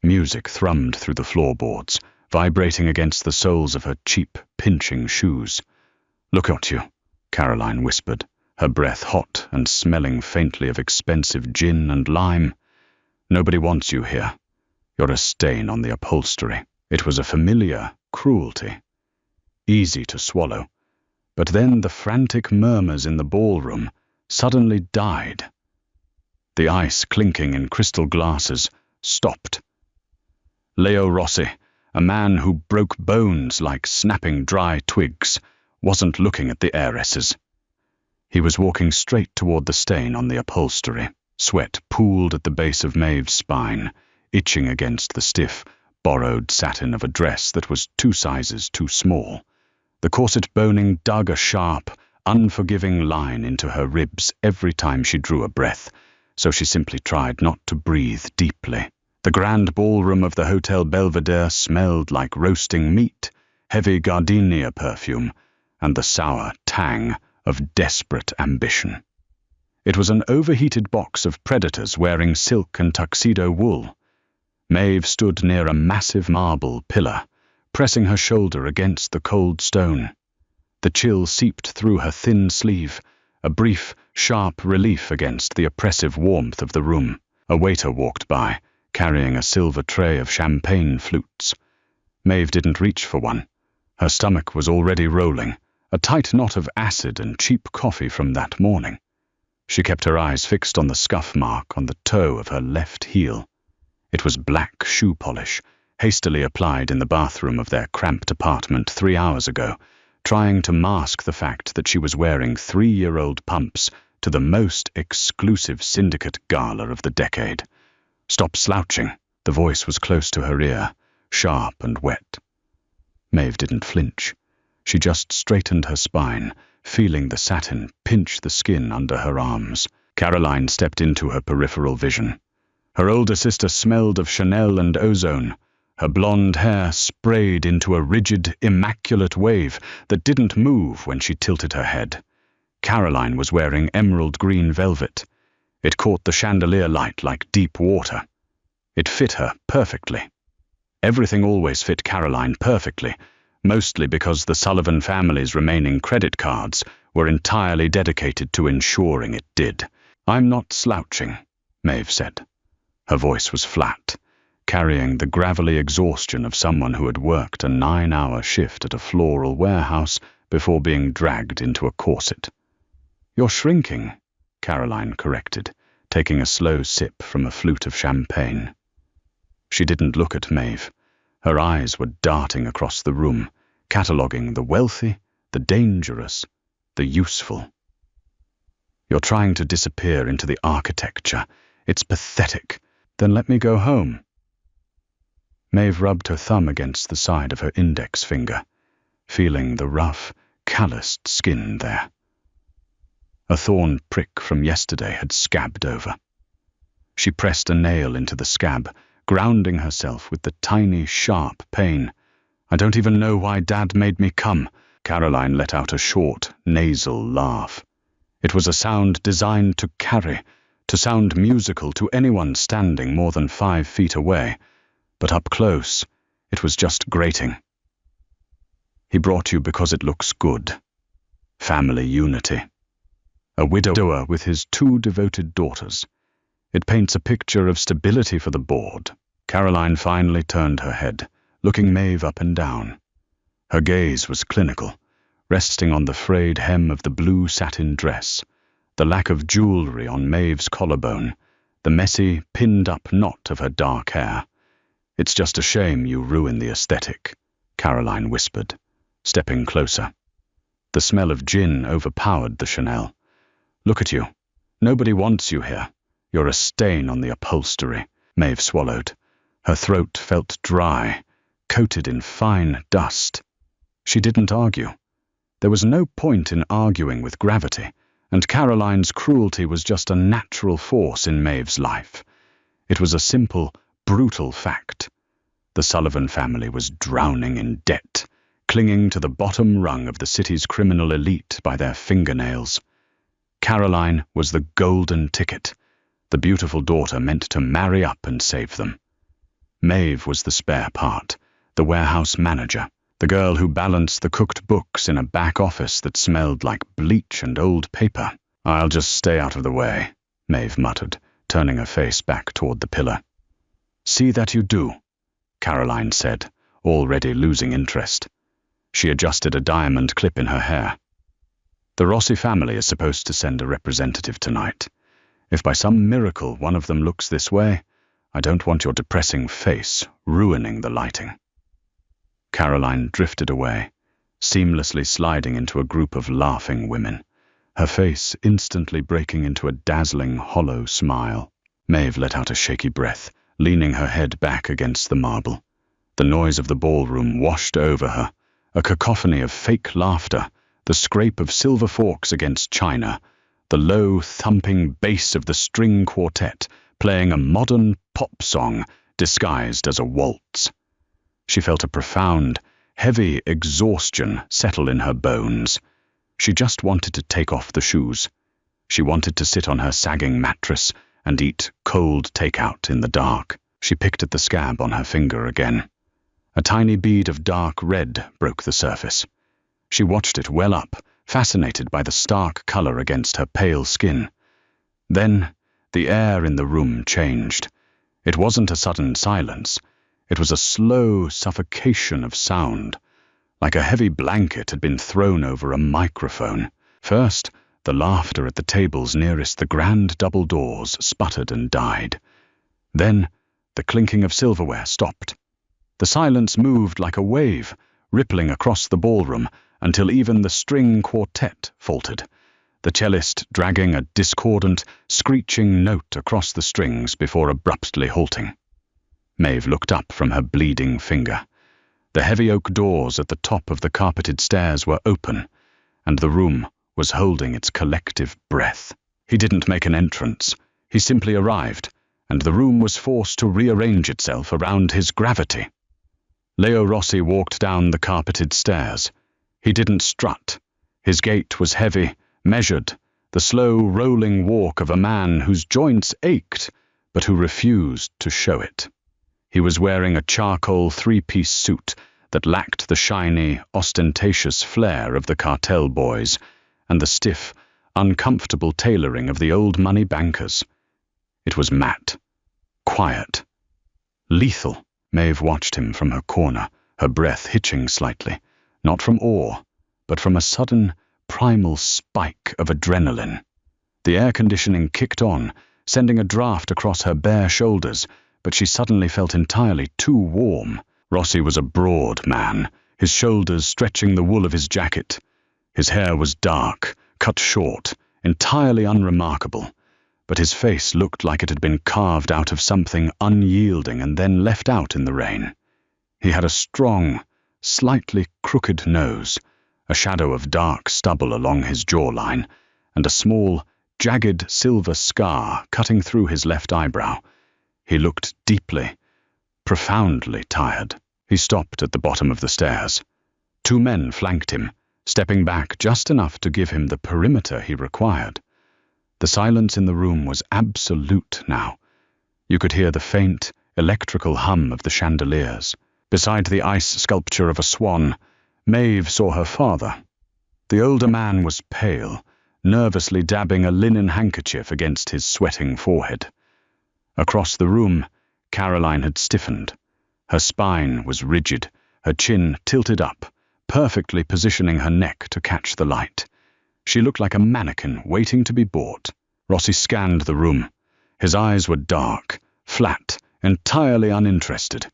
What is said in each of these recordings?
Music thrummed through the floorboards, vibrating against the soles of her cheap, pinching shoes. "Look at you," Caroline whispered, her breath hot and smelling faintly of expensive gin and lime. "Nobody wants you here. You're a stain on the upholstery." It was a familiar cruelty, easy to swallow, but then the frantic murmurs in the ballroom suddenly died. The ice clinking in crystal glasses stopped. Leo Rossi, a man who broke bones like snapping dry twigs, wasn't looking at the heiresses. He was walking straight toward the stain on the upholstery. Sweat pooled at the base of Maeve's spine, itching against the stiff, borrowed satin of a dress that was 2 sizes too small. The corset boning dug a sharp, unforgiving line into her ribs every time she drew a breath, so she simply tried not to breathe deeply. The grand ballroom of the Hotel Belvedere smelled like roasting meat, heavy gardenia perfume, and the sour tang of desperate ambition. It was an overheated box of predators wearing silk and tuxedo wool. Maeve stood near a massive marble pillar, pressing her shoulder against the cold stone. The chill seeped through her thin sleeve, a brief, sharp relief against the oppressive warmth of the room. A waiter walked by, carrying a silver tray of champagne flutes. Maeve didn't reach for one. Her stomach was already rolling, a tight knot of acid and cheap coffee from that morning. She kept her eyes fixed on the scuff mark on the toe of her left heel. It was black shoe polish, hastily applied in the bathroom of their cramped apartment 3 hours ago, trying to mask the fact that she was wearing 3-year-old pumps to the most exclusive syndicate gala of the decade. "Stop slouching." The voice was close to her ear, sharp and wet. Maeve didn't flinch. She just straightened her spine, feeling the satin pinch the skin under her arms. Caroline stepped into her peripheral vision. Her older sister smelled of Chanel and ozone, her blonde hair sprayed into a rigid, immaculate wave that didn't move when she tilted her head. Caroline was wearing emerald green velvet. It caught the chandelier light like deep water. It fit her perfectly. Everything always fit Caroline perfectly, mostly because the Sullivan family's remaining credit cards were entirely dedicated to ensuring it did. "I'm not slouching," Maeve said. Her voice was flat, carrying the gravelly exhaustion of someone who had worked a 9-hour shift at a floral warehouse before being dragged into a corset. "You're shrinking," Caroline corrected, taking a slow sip from a flute of champagne. She didn't look at Maeve. Her eyes were darting across the room, cataloguing the wealthy, the dangerous, the useful. "You're trying to disappear into the architecture. It's pathetic. Then let me go home." Maeve rubbed her thumb against the side of her index finger, feeling the rough, calloused skin there. A thorn prick from yesterday had scabbed over. She pressed a nail into the scab, grounding herself with the tiny, sharp pain. "I don't even know why Dad made me come." Caroline let out a short, nasal laugh. It was a sound designed to carry, to sound musical to anyone standing more than 5 feet away, but up close, it was just grating. "He brought you because it looks good. Family unity. A widower with his 2 devoted daughters. It paints a picture of stability for the board." Caroline finally turned her head, looking Maeve up and down. Her gaze was clinical, resting on the frayed hem of the blue satin dress, the lack of jewelry on Maeve's collarbone, the messy, pinned-up knot of her dark hair. "It's just a shame you ruin the aesthetic," Caroline whispered, stepping closer. The smell of gin overpowered the Chanel. "Look at you. Nobody wants you here. You're a stain on the upholstery." Maeve swallowed. Her throat felt dry, coated in fine dust. She didn't argue. There was no point in arguing with gravity, and Caroline's cruelty was just a natural force in Maeve's life. It was a simple, brutal fact. The Sullivan family was drowning in debt, clinging to the bottom rung of the city's criminal elite by their fingernails. Caroline was the golden ticket, the beautiful daughter meant to marry up and save them. Maeve was the spare part, the warehouse manager, the girl who balanced the cooked books in a back office that smelled like bleach and old paper. "I'll just stay out of the way," Maeve muttered, turning her face back toward the pillar. "See that you do," Caroline said, already losing interest. She adjusted a diamond clip in her hair. "The Rossi family is supposed to send a representative tonight. If by some miracle one of them looks this way, I don't want your depressing face ruining the lighting." Caroline drifted away, seamlessly sliding into a group of laughing women, her face instantly breaking into a dazzling, hollow smile. Maeve let out a shaky breath, leaning her head back against the marble. The noise of the ballroom washed over her, a cacophony of fake laughter, the scrape of silver forks against china, the low, thumping bass of the string quartet playing a modern pop song disguised as a waltz. She felt a profound, heavy exhaustion settle in her bones. She just wanted to take off the shoes. She wanted to sit on her sagging mattress and eat cold takeout in the dark. She picked at the scab on her finger again. A tiny bead of dark red broke the surface. She watched it well up, fascinated by the stark color against her pale skin. Then, the air in the room changed. It wasn't a sudden silence. It was a slow suffocation of sound, like a heavy blanket had been thrown over a microphone. First, the laughter at the tables nearest the grand double doors sputtered and died. Then, the clinking of silverware stopped. The silence moved like a wave, rippling across the ballroom until even the string quartet faltered, the cellist dragging a discordant, screeching note across the strings before abruptly halting. Maeve looked up from her bleeding finger. The heavy oak doors at the top of the carpeted stairs were open, and the room was holding its collective breath. He didn't make an entrance. He simply arrived, and the room was forced to rearrange itself around his gravity. Leo Rossi walked down the carpeted stairs. He didn't strut. His gait was heavy, measured, the slow, rolling walk of a man whose joints ached, but who refused to show it. He was wearing a charcoal three-piece suit that lacked the shiny, ostentatious flair of the cartel boys and the stiff, uncomfortable tailoring of the old money bankers. It was matte, quiet, lethal. Maeve watched him from her corner, her breath hitching slightly, not from awe, but from a sudden, primal spike of adrenaline. The air conditioning kicked on, sending a draft across her bare shoulders, but she suddenly felt entirely too warm. Rossi was a broad man, his shoulders stretching the wool of his jacket. His hair was dark, cut short, entirely unremarkable, but his face looked like it had been carved out of something unyielding and then left out in the rain. He had a strong, slightly crooked nose, a shadow of dark stubble along his jawline, and a small, jagged silver scar cutting through his left eyebrow. He looked deeply, profoundly tired. He stopped at the bottom of the stairs. Two men flanked him, stepping back just enough to give him the perimeter he required. The silence in the room was absolute now. You could hear the faint, electrical hum of the chandeliers. Beside the ice sculpture of a swan, Maeve saw her father. The older man was pale, nervously dabbing a linen handkerchief against his sweating forehead. Across the room, Caroline had stiffened. Her spine was rigid, her chin tilted up, perfectly positioning her neck to catch the light. She looked like a mannequin waiting to be bought. Rossi scanned the room. His eyes were dark, flat, entirely uninterested.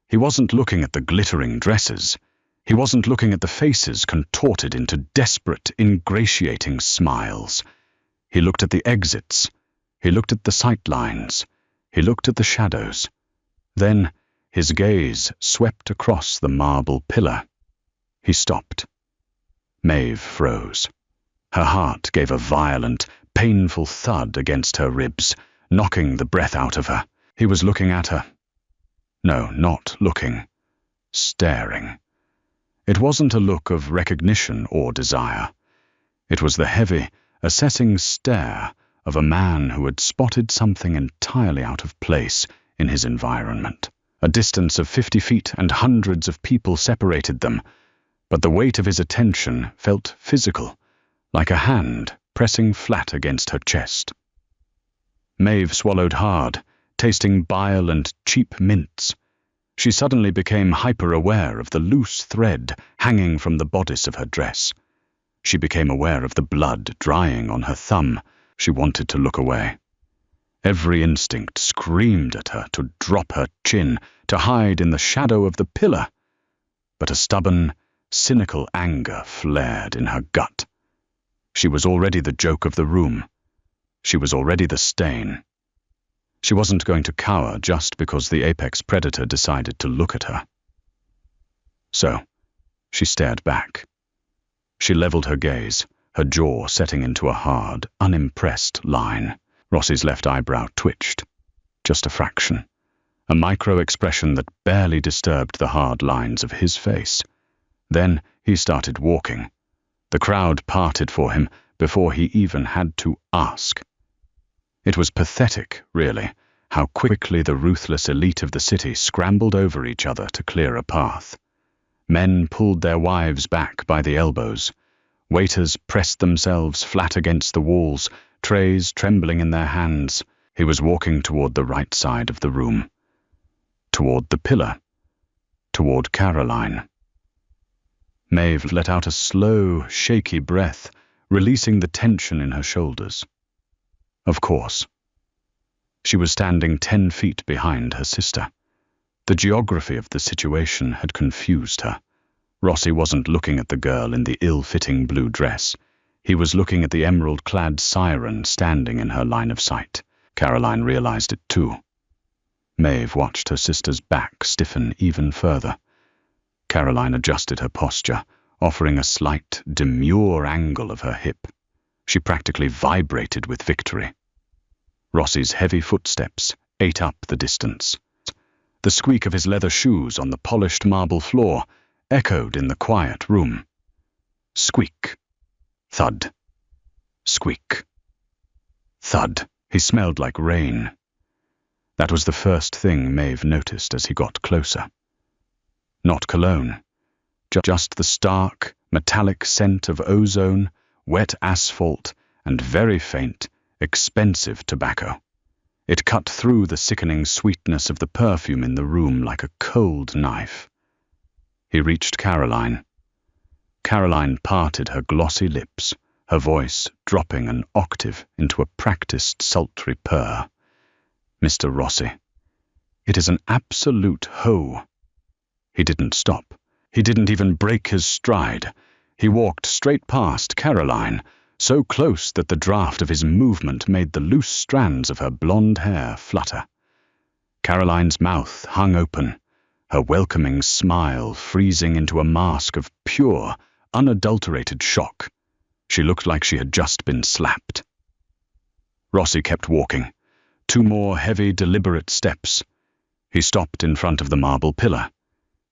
He wasn't looking at the glittering dresses. He wasn't looking at the faces contorted into desperate, ingratiating smiles. He looked at the exits. He looked at the sight lines. He looked at the shadows. Then his gaze swept across the marble pillar. He stopped. Maeve froze. Her heart gave a violent, painful thud against her ribs, knocking the breath out of her. He was looking at her. No, not looking. Staring. It wasn't a look of recognition or desire. It was the heavy, assessing stare of a man who had spotted something entirely out of place in his environment. A distance of 50 feet and hundreds of people separated them, but the weight of his attention felt physical, like a hand pressing flat against her chest. Maeve swallowed hard, tasting bile and cheap mints. She suddenly became hyper-aware of the loose thread hanging from the bodice of her dress. She became aware of the blood drying on her thumb. She wanted to look away. Every instinct screamed at her to drop her chin, to hide in the shadow of the pillar. But a stubborn, cynical anger flared in her gut. She was already the joke of the room. She was already the stain. She wasn't going to cower just because the apex predator decided to look at her. So, she stared back. She leveled her gaze, her jaw setting into a hard, unimpressed line. Rossi's left eyebrow twitched. Just a fraction. A micro-expression that barely disturbed the hard lines of his face. Then he started walking. The crowd parted for him before he even had to ask. It was pathetic, really, how quickly the ruthless elite of the city scrambled over each other to clear a path. Men pulled their wives back by the elbows. Waiters pressed themselves flat against the walls, trays trembling in their hands. He was walking toward the right side of the room. Toward the pillar. Toward Caroline. Maeve let out a slow, shaky breath, releasing the tension in her shoulders. Of course. She was standing 10 feet behind her sister. The geography of the situation had confused her. Rossi wasn't looking at the girl in the ill-fitting blue dress. He was looking at the emerald-clad siren standing in her line of sight. Caroline realized it too. Maeve watched her sister's back stiffen even further. Caroline adjusted her posture, offering a slight, demure angle of her hip. She practically vibrated with victory. Rossi's heavy footsteps ate up the distance. The squeak of his leather shoes on the polished marble floor echoed in the quiet room. Squeak. Thud. Squeak. Thud. He smelled like rain. That was the first thing Maeve noticed as he got closer. Not cologne. Just the stark, metallic scent of ozone, wet asphalt, and very faint, expensive tobacco. It cut through the sickening sweetness of the perfume in the room like a cold knife. He reached Caroline. Caroline parted her glossy lips, her voice dropping an octave into a practiced sultry purr. Mr. Rossi. It is an absolute hoe. He didn't stop. He didn't even break his stride. He walked straight past Caroline, so close that the draft of his movement made the loose strands of her blonde hair flutter. Caroline's mouth hung open, her welcoming smile freezing into a mask of pure, unadulterated shock. She looked like she had just been slapped. Rossi kept walking. 2 more heavy, deliberate steps. He stopped in front of the marble pillar.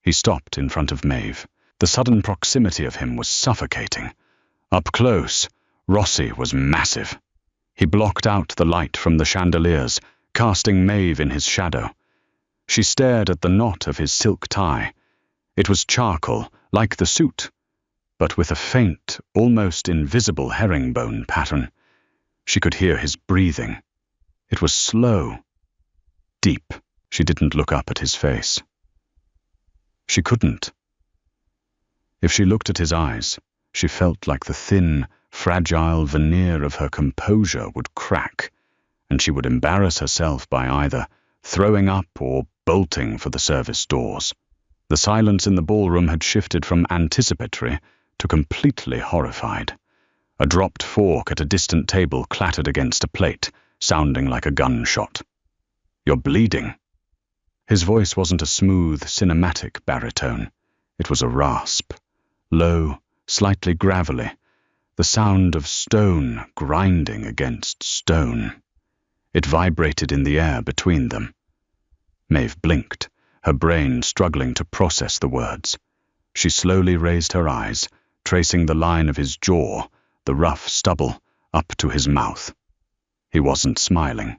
He stopped in front of Maeve. The sudden proximity of him was suffocating. Up close, Rossi was massive. He blocked out the light from the chandeliers, casting Maeve in his shadow. She stared at the knot of his silk tie. It was charcoal, like the suit, but with a faint, almost invisible herringbone pattern. She could hear his breathing. It was slow, deep. She didn't look up at his face. She couldn't. If she looked at his eyes, she felt like the thin, fragile veneer of her composure would crack, and she would embarrass herself by either throwing up or bolting for the service doors. The silence in the ballroom had shifted from anticipatory to completely horrified. A dropped fork at a distant table clattered against a plate, sounding like a gunshot. "You're bleeding." His voice wasn't a smooth, cinematic baritone. It was a rasp, low, slightly gravelly, the sound of stone grinding against stone. It vibrated in the air between them. Maeve blinked, her brain struggling to process the words. She slowly raised her eyes, tracing the line of his jaw, the rough stubble, up to his mouth. He wasn't smiling.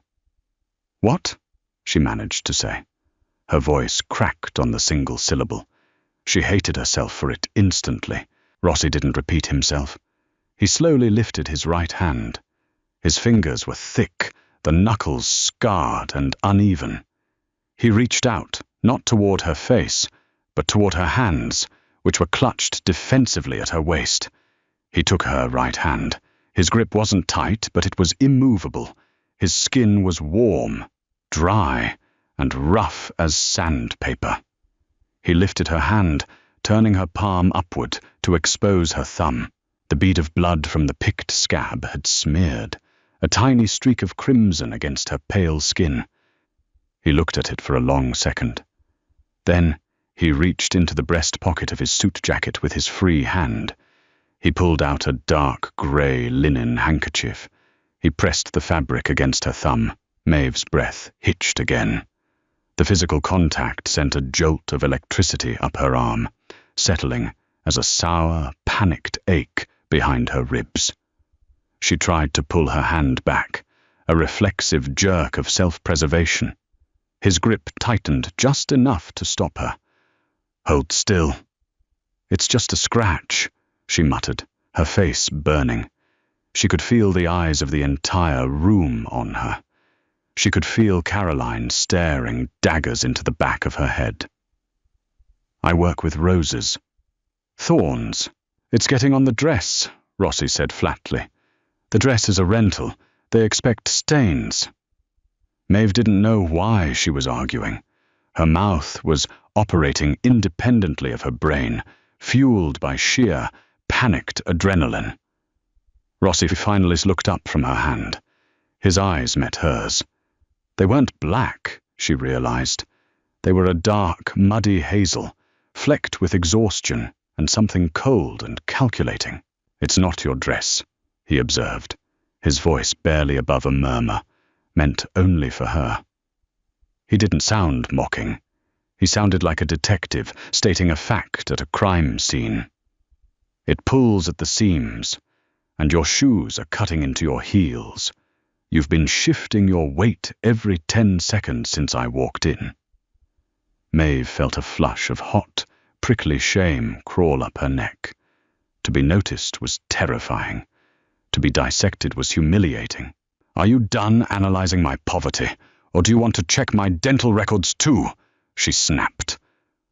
"What?" she managed to say. Her voice cracked on the single syllable. She hated herself for it instantly. Rossi didn't repeat himself. He slowly lifted his right hand. His fingers were thick, the knuckles scarred and uneven. He reached out, not toward her face, but toward her hands, which were clutched defensively at her waist. He took her right hand. His grip wasn't tight, but it was immovable. His skin was warm, dry, and rough as sandpaper. He lifted her hand, turning her palm upward to expose her thumb. The bead of blood from the picked scab had smeared, a tiny streak of crimson against her pale skin. He looked at it for a long second. Then he reached into the breast pocket of his suit jacket with his free hand. He pulled out a dark grey linen handkerchief. He pressed the fabric against her thumb. Maeve's breath hitched again. The physical contact sent a jolt of electricity up her arm, settling as a sour, panicked ache behind her ribs. She tried to pull her hand back, a reflexive jerk of self-preservation. His grip tightened just enough to stop her. "Hold still." "It's just a scratch," she muttered, her face burning. She could feel the eyes of the entire room on her. She could feel Caroline staring daggers into the back of her head. "I work with roses." "Thorns. It's getting on the dress," Rossi said flatly. "The dress is a rental. They expect stains." Maeve didn't know why she was arguing. Her mouth was operating independently of her brain, fueled by sheer, panicked adrenaline. Rossi finally looked up from her hand. His eyes met hers. They weren't black, she realized. They were a dark, muddy hazel, flecked with exhaustion and something cold and calculating. "It's not your dress," he observed, his voice barely above a murmur, meant only for her. He didn't sound mocking. He sounded like a detective stating a fact at a crime scene. "It pulls at the seams, and your shoes are cutting into your heels. You've been shifting your weight every 10 seconds since I walked in." Maeve felt a flush of hot, prickly shame crawl up her neck. To be noticed was terrifying. To be dissected was humiliating. "Are you done analyzing my poverty, or do you want to check my dental records too?" she snapped.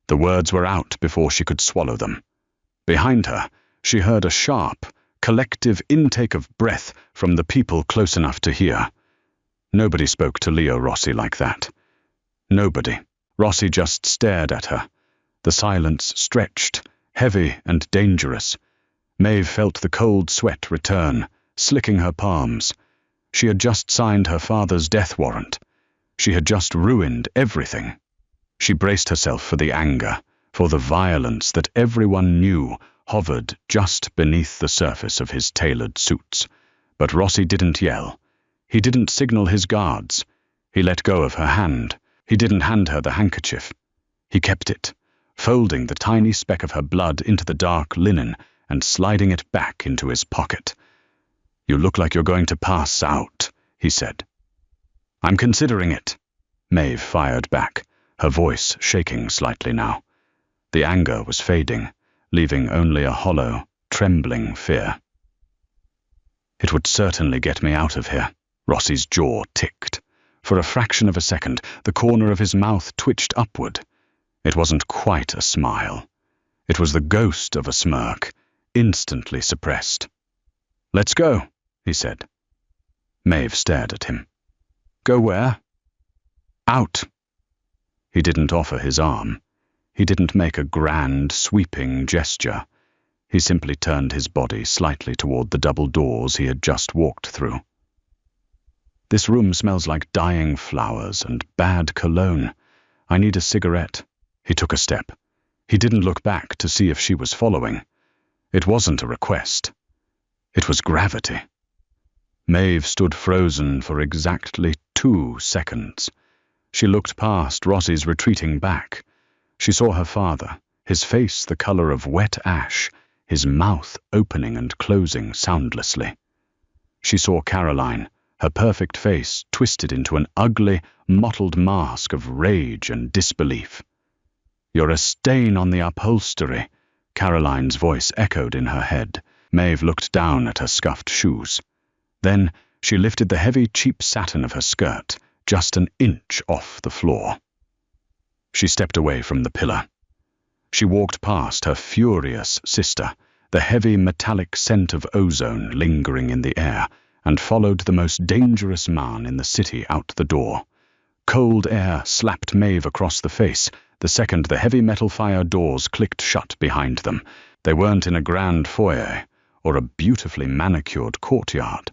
The words were out before she could swallow them. Behind her, she heard a sharp, collective intake of breath from the people close enough to hear. Nobody spoke to Leo Rossi like that. Nobody. Rossi just stared at her. The silence stretched, heavy and dangerous. Maeve felt the cold sweat return, slicking her palms. She had just signed her father's death warrant. She had just ruined everything. She braced herself for the anger, for the violence that everyone knew hovered just beneath the surface of his tailored suits. But Rossi didn't yell. He didn't signal his guards. He let go of her hand. He didn't hand her the handkerchief. He kept it, folding the tiny speck of her blood into the dark linen and sliding it back into his pocket. "You look like you're going to pass out," he said. "I'm considering it," Maeve fired back, her voice shaking slightly now. The anger was fading, leaving only a hollow, trembling fear. "It would certainly get me out of here." Rossi's jaw ticked. For a fraction of a second, the corner of his mouth twitched upward. It wasn't quite a smile. It was the ghost of a smirk, instantly suppressed. "Let's go," he said. Maeve stared at him. "Go where?" "Out." He didn't offer his arm. He didn't make a grand, sweeping gesture. He simply turned his body slightly toward the double doors he had just walked through. "This room smells like dying flowers and bad cologne. I need a cigarette." He took a step. He didn't look back to see if she was following. It wasn't a request. It was gravity. Maeve stood frozen for exactly 2 seconds. She looked past Rossi's retreating back. She saw her father, his face the color of wet ash, his mouth opening and closing soundlessly. She saw Caroline, her perfect face twisted into an ugly, mottled mask of rage and disbelief. "You're a stain on the upholstery," Caroline's voice echoed in her head. Maeve looked down at her scuffed shoes. Then she lifted the heavy, cheap satin of her skirt just an inch off the floor. She stepped away from the pillar. She walked past her furious sister, the heavy metallic scent of ozone lingering in the air, and followed the most dangerous man in the city out the door. Cold air slapped Maeve across the face the second the heavy metal fire doors clicked shut behind them. They weren't in a grand foyer or a beautifully manicured courtyard.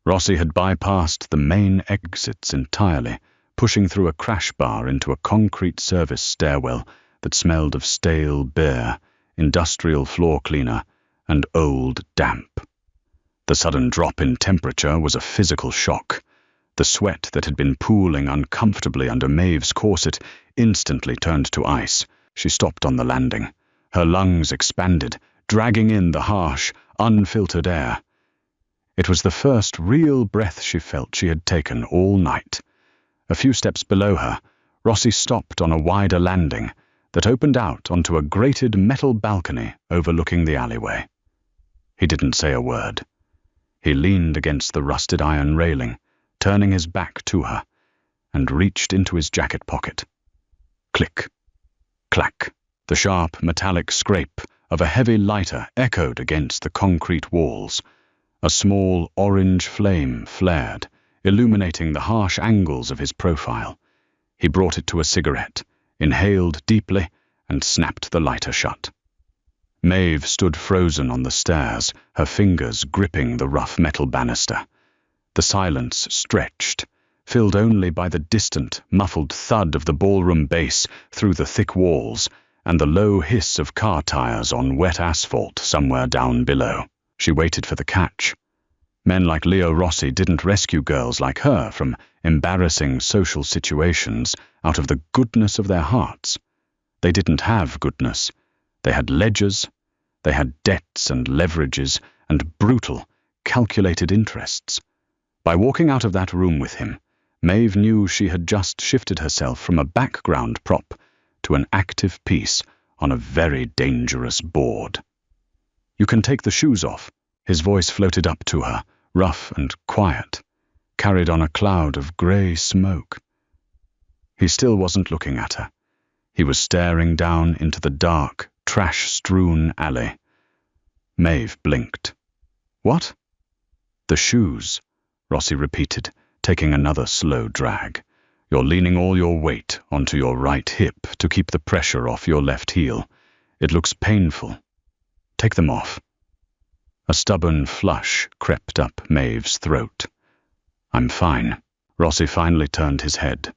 Rossi had bypassed the main exits entirely, pushing through a crash bar into a concrete service stairwell that smelled of stale beer, industrial floor cleaner, and old damp. The sudden drop in temperature was a physical shock. The sweat that had been pooling uncomfortably under Maeve's corset instantly turned to ice. She stopped on the landing. Her lungs expanded, dragging in the harsh, unfiltered air. It was the first real breath she felt she had taken all night. A few steps below her, Rossi stopped on a wider landing that opened out onto a grated metal balcony overlooking the alleyway. He didn't say a word. He leaned against the rusted iron railing, turning his back to her, and reached into his jacket pocket. Click, clack. The sharp metallic scrape of a heavy lighter echoed against the concrete walls. A small orange flame flared, illuminating the harsh angles of his profile. He brought it to a cigarette, inhaled deeply, and snapped the lighter shut. Maeve stood frozen on the stairs, her fingers gripping the rough metal banister. The silence stretched, filled only by the distant, muffled thud of the ballroom bass through the thick walls and the low hiss of car tires on wet asphalt somewhere down below. She waited for the catch. Men like Leo Rossi didn't rescue girls like her from embarrassing social situations out of the goodness of their hearts. They didn't have goodness. They had ledgers. They had debts and leverages and brutal, calculated interests. By walking out of that room with him, Maeve knew she had just shifted herself from a background prop to an active piece on a very dangerous board. "You can take the shoes off." His voice floated up to her, rough and quiet, carried on a cloud of grey smoke. He still wasn't looking at her. He was staring down into the dark, trash-strewn alley. Maeve blinked. "What?" "The shoes," Rossi repeated, taking another slow drag. "You're leaning all your weight onto your right hip to keep the pressure off your left heel. It looks painful. Take them off." A stubborn flush crept up Maeve's throat. "I'm fine." Rossi finally turned his head.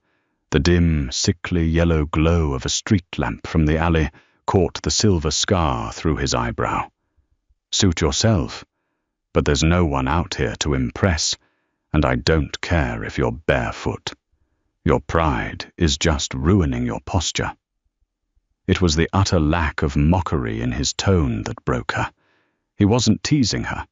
The dim, sickly yellow glow of a street lamp from the alley caught the silver scar through his eyebrow. "Suit yourself. But there's no one out here to impress, and I don't care if you're barefoot. Your pride is just ruining your posture." It was the utter lack of mockery in his tone that broke her. He wasn't teasing her.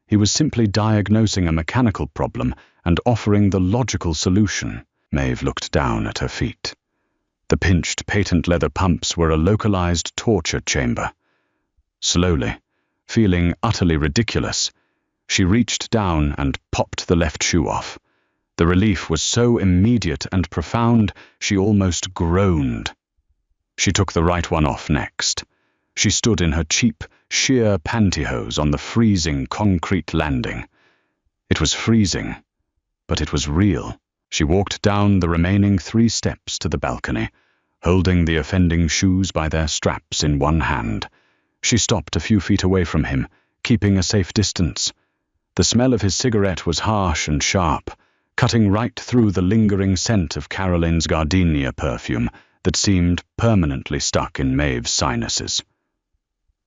He was simply diagnosing a mechanical problem and offering the logical solution. Maeve looked down at her feet. The pinched patent leather pumps were a localized torture chamber. Slowly, feeling utterly ridiculous, she reached down and popped the left shoe off. The relief was so immediate and profound, she almost groaned. She took the right one off next. She stood in her cheap, sheer pantyhose on the freezing concrete landing. It was freezing, but it was real. She walked down the remaining 3 steps to the balcony, holding the offending shoes by their straps in one hand. She stopped a few feet away from him, keeping a safe distance. The smell of his cigarette was harsh and sharp, cutting right through the lingering scent of Caroline's gardenia perfume that seemed permanently stuck in Maeve's sinuses.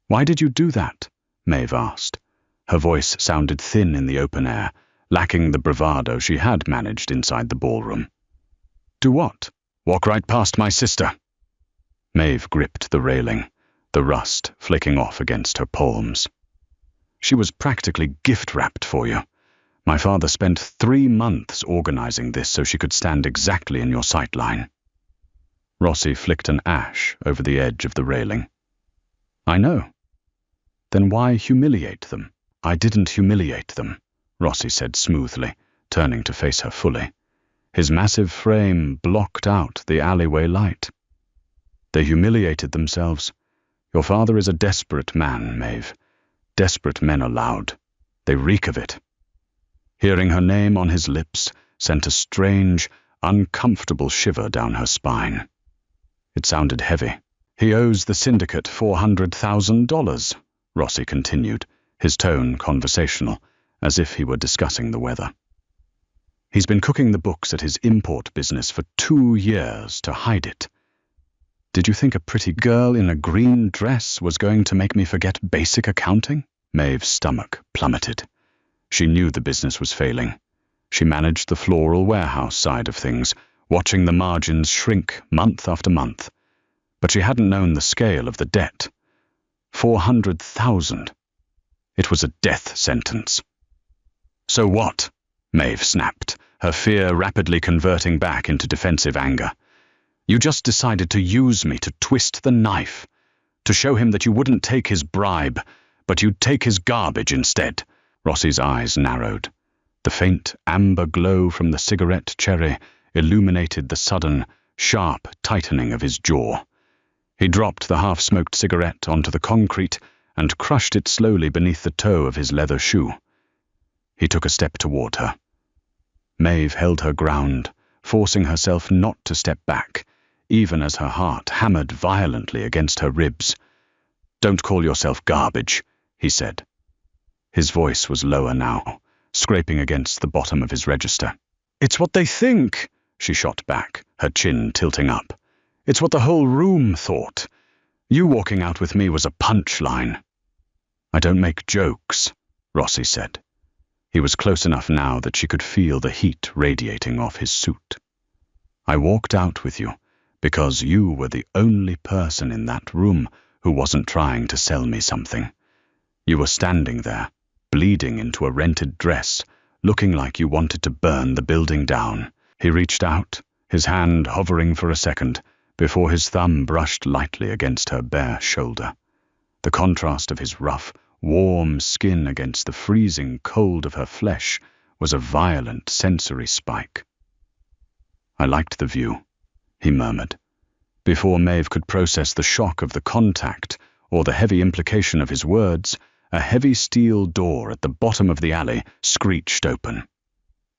"Why did you do that?" Maeve asked. Her voice sounded thin in the open air, lacking the bravado she had managed inside the ballroom. "Do what?" "Walk right past my sister." Maeve gripped the railing, the rust flicking off against her palms. "She was practically gift-wrapped for you. My father spent 3 months organizing this so she could stand exactly in your sight line. Rossi flicked an ash over the edge of the railing. I know. Then why humiliate them? I didn't humiliate them, Rossi said smoothly, turning to face her fully. His massive frame blocked out the alleyway light. They humiliated themselves. Your father is a desperate man, Maeve. Desperate men are loud. They reek of it. Hearing her name on his lips sent a strange, uncomfortable shiver down her spine. It sounded heavy. He owes the syndicate $400,000, Rossi continued, his tone conversational, as if he were discussing the weather. He's been cooking the books at his import business for 2 years to hide it. Did you think a pretty girl in a green dress was going to make me forget basic accounting? Maeve's stomach plummeted. She knew the business was failing. She managed the floral warehouse side of things, watching the margins shrink month after month. But she hadn't known the scale of the debt. 400,000. It was a death sentence. So what? Maeve snapped, her fear rapidly converting back into defensive anger. You just decided to use me to twist the knife, to show him that you wouldn't take his bribe, but you'd take his garbage instead. Rossi's eyes narrowed. The faint amber glow from the cigarette cherry illuminated the sudden, sharp tightening of his jaw. He dropped the half-smoked cigarette onto the concrete and crushed it slowly beneath the toe of his leather shoe. He took a step toward her. Maeve held her ground, forcing herself not to step back, even as her heart hammered violently against her ribs. Don't call yourself garbage, he said. His voice was lower now, scraping against the bottom of his register. It's what they think, she shot back, her chin tilting up. It's what the whole room thought. You walking out with me was a punchline. I don't make jokes, Rossi said. He was close enough now that she could feel the heat radiating off his suit. I walked out with you because you were the only person in that room who wasn't trying to sell me something. You were standing there, bleeding into a rented dress, looking like you wanted to burn the building down. He reached out, his hand hovering for a second, before his thumb brushed lightly against her bare shoulder. The contrast of his rough, warm skin against the freezing cold of her flesh was a violent sensory spike. I liked the view, he murmured. Before Maeve could process the shock of the contact or the heavy implication of his words, a heavy steel door at the bottom of the alley screeched open.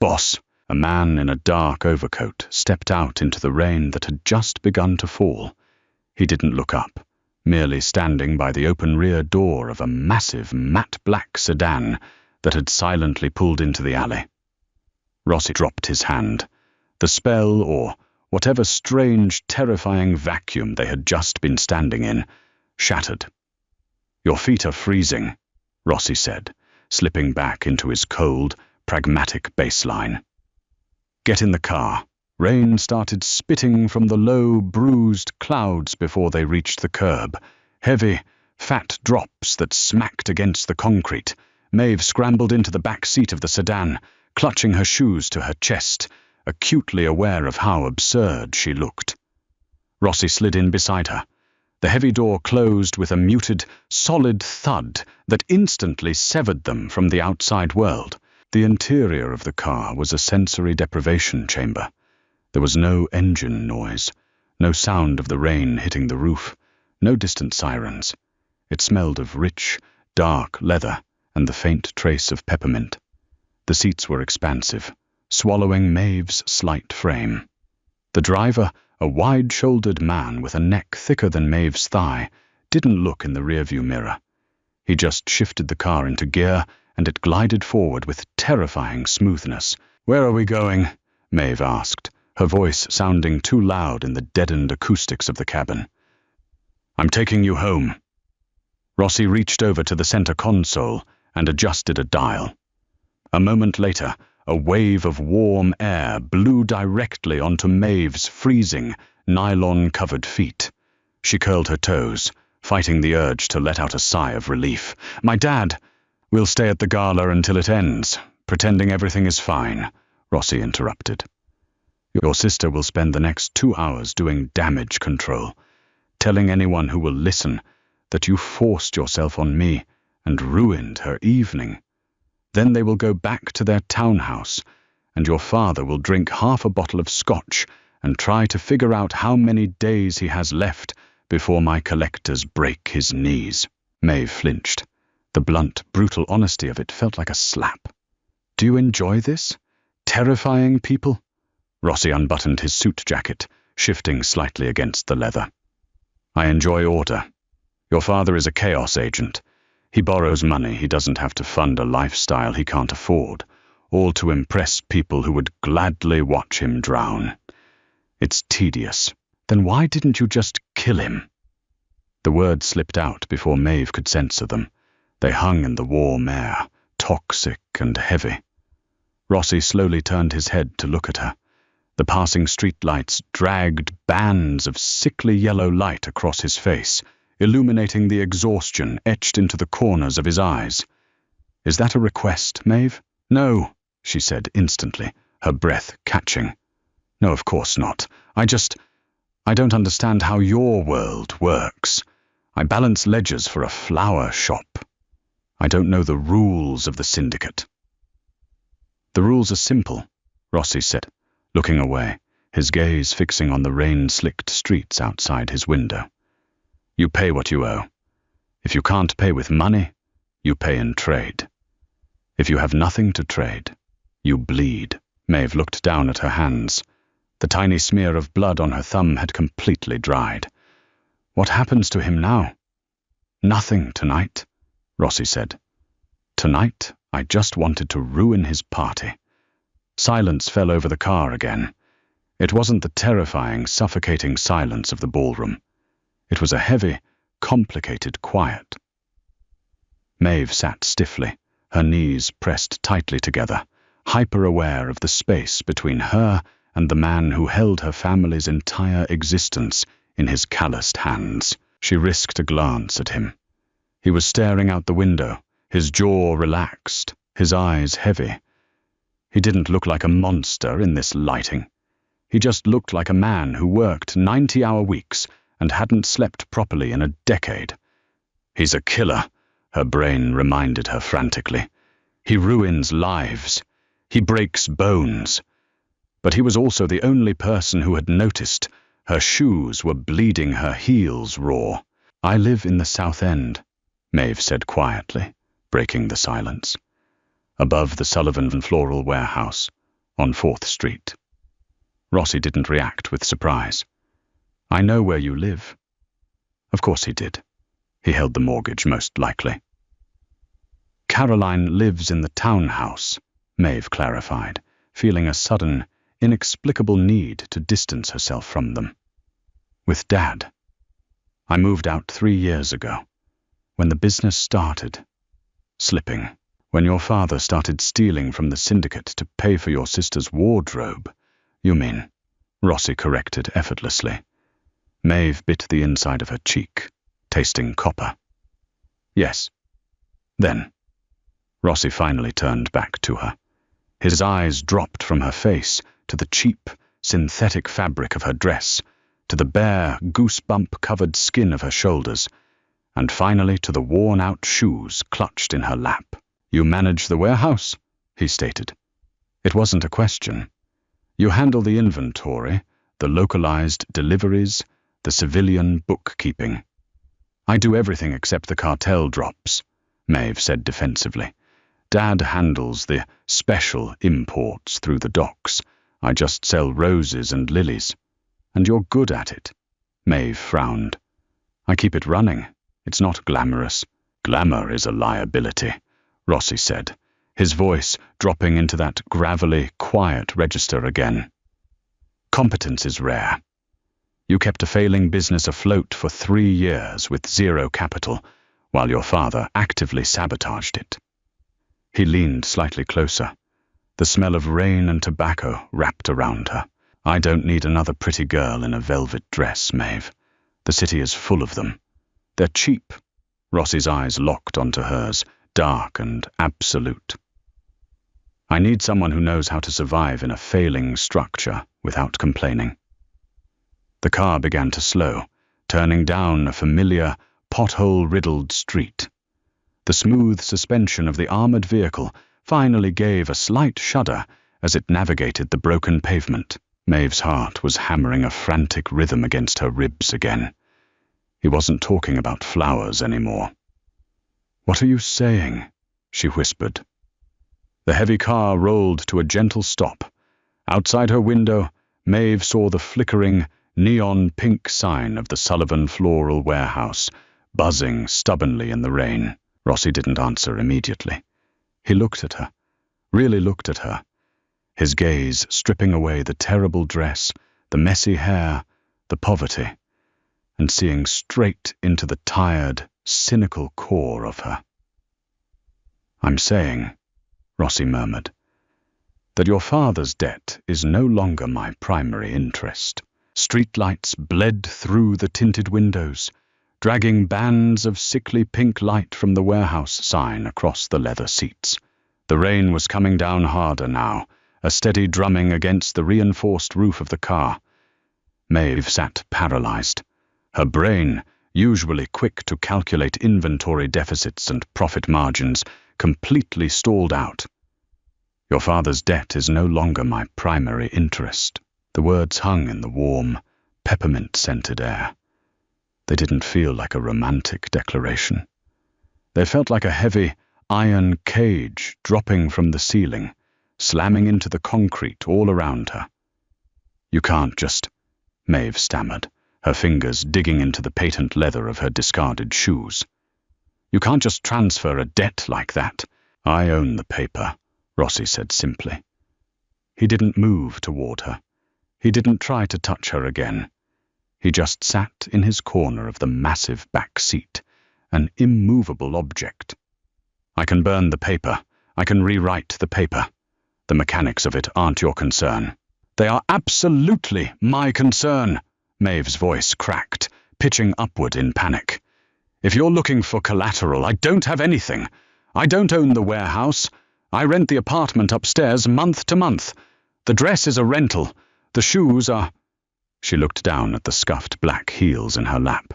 Boss, a man in a dark overcoat, stepped out into the rain that had just begun to fall. He didn't look up, merely standing by the open rear door of a massive matte black sedan that had silently pulled into the alley. Rossi dropped his hand. The spell, or whatever strange, terrifying vacuum they had just been standing in, shattered. Your feet are freezing, Rossi said, slipping back into his cold, pragmatic baseline. Get in the car. Rain started spitting from the low, bruised clouds before they reached the curb. Heavy, fat drops that smacked against the concrete. Maeve scrambled into the back seat of the sedan, clutching her shoes to her chest, acutely aware of how absurd she looked. Rossi slid in beside her. The heavy door closed with a muted, solid thud that instantly severed them from the outside world. The interior of the car was a sensory deprivation chamber. There was no engine noise, no sound of the rain hitting the roof, no distant sirens. It smelled of rich, dark leather and the faint trace of peppermint. The seats were expansive, swallowing Maeve's slight frame. The driver, a wide-shouldered man with a neck thicker than Maeve's thigh, didn't look in the rearview mirror. He just shifted the car into gear, and it glided forward with terrifying smoothness. Where are we going? Maeve asked, her voice sounding too loud in the deadened acoustics of the cabin. I'm taking you home. Rossi reached over to the center console and adjusted a dial. A moment later, a wave of warm air blew directly onto Maeve's freezing, nylon-covered feet. She curled her toes, fighting the urge to let out a sigh of relief. My dad! We'll stay at the gala until it ends, Pretending everything is fine, Rossi interrupted. Your sister will spend the next 2 hours doing damage control, telling anyone who will listen that you forced yourself on me and ruined her evening. Then they will go back to their townhouse, and your father will drink half a bottle of scotch and try to figure out how many days he has left before my collectors break his knees. Maeve flinched. The blunt, brutal honesty of it felt like a slap. Do you enjoy this? Terrifying people? Rossi unbuttoned his suit jacket, shifting slightly against the leather. I enjoy order. Your father is a chaos agent. He borrows money he doesn't have to fund a lifestyle he can't afford, all to impress people who would gladly watch him drown. It's tedious. Then why didn't you just kill him? The words slipped out before Maeve could censor them. They hung in the warm air, toxic and heavy. Rossi slowly turned his head to look at her. The passing streetlights dragged bands of sickly yellow light across his face, illuminating the exhaustion etched into the corners of his eyes. Is that a request, Maeve? No, she said instantly, her breath catching. No, of course not. I don't understand how your world works. I balance ledgers for a flower shop. I don't know the rules of the syndicate. The rules are simple, Rossi said, looking away, his gaze fixing on the rain-slicked streets outside his window. You pay what you owe. If you can't pay with money, you pay in trade. If you have nothing to trade, you bleed. Maeve looked down at her hands. The tiny smear of blood on her thumb had completely dried. What happens to him now? Nothing tonight, Rossi said. Tonight, I just wanted to ruin his party. Silence fell over the car again. It wasn't the terrifying, suffocating silence of the ballroom. It was a heavy, complicated quiet. Maeve sat stiffly, her knees pressed tightly together, hyper-aware of the space between her and the man who held her family's entire existence in his calloused hands. She risked a glance at him. He was staring out the window, his jaw relaxed, his eyes heavy. He didn't look like a monster in this lighting. He just looked like a man who worked 90-hour weeks and hadn't slept properly in a decade. He's a killer, her brain reminded her frantically. He ruins lives. He breaks bones. But he was also the only person who had noticed. Her shoes were bleeding her heels raw. I live in the South End, Maeve said quietly, breaking the silence. Above the Sullivan Floral Warehouse, on 4th Street. Rossi didn't react with surprise. I know where you live. Of course he did. He held the mortgage, most likely. Caroline lives in the townhouse, Maeve clarified, feeling a sudden, inexplicable need to distance herself from them. With Dad. I moved out 3 years ago, when the business started slipping. When your father started stealing from the syndicate to pay for your sister's wardrobe, you mean, Rossi corrected effortlessly. Maeve bit the inside of her cheek, tasting copper. Yes. Then. Rossi finally turned back to her. His eyes dropped from her face to the cheap, synthetic fabric of her dress, to the bare, goosebump-covered skin of her shoulders, and finally to the worn-out shoes clutched in her lap. You manage the warehouse, he stated. It wasn't a question. You handle the inventory, the localized deliveries, the civilian bookkeeping. I do everything except the cartel drops, Maeve said defensively. Dad handles the special imports through the docks. I just sell roses and lilies. And you're good at it. Maeve frowned. I keep it running. It's not glamorous. Glamour is a liability, Rossi said, his voice dropping into that gravelly, quiet register again. Competence is rare. You kept a failing business afloat for 3 years with 0 capital, while your father actively sabotaged it. He leaned slightly closer. The smell of rain and tobacco wrapped around her. I don't need another pretty girl in a velvet dress, Maeve. The city is full of them. They're cheap. Rossi's eyes locked onto hers, dark and absolute. I need someone who knows how to survive in a failing structure without complaining. The car began to slow, turning down a familiar, pothole-riddled street. The smooth suspension of the armored vehicle finally gave a slight shudder as it navigated the broken pavement. Maeve's heart was hammering a frantic rhythm against her ribs again. He wasn't talking about flowers anymore. "What are you saying?" she whispered. The heavy car rolled to a gentle stop. Outside her window, Maeve saw the flickering, neon pink sign of the Sullivan Floral Warehouse, buzzing stubbornly in the rain. Rossi didn't answer immediately. He looked at her, really looked at her, his gaze stripping away the terrible dress, the messy hair, the poverty, and seeing straight into the tired, cynical core of her. "I'm saying," Rossi murmured, "that your father's debt is no longer my primary interest." Streetlights bled through the tinted windows, dragging bands of sickly pink light from the warehouse sign across the leather seats. The rain was coming down harder now, a steady drumming against the reinforced roof of the car. Maeve sat paralyzed. Her brain, usually quick to calculate inventory deficits and profit margins, completely stalled out. "Your father's debt is no longer my primary interest." The words hung in the warm, peppermint-scented air. They didn't feel like a romantic declaration. They felt like a heavy, iron cage dropping from the ceiling, slamming into the concrete all around her. "You can't just," Maeve stammered, her fingers digging into the patent leather of her discarded shoes. "You can't just transfer a debt like that." "I own the paper," Rossi said simply. He didn't move toward her. He didn't try to touch her again. He just sat in his corner of the massive back seat, an immovable object. "I can burn the paper. I can rewrite the paper. The mechanics of it aren't your concern." "They are absolutely my concern," Maeve's voice cracked, pitching upward in panic. "If you're looking for collateral, I don't have anything. I don't own the warehouse. I rent the apartment upstairs month to month. The dress is a rental. The shoes are—" She looked down at the scuffed black heels in her lap.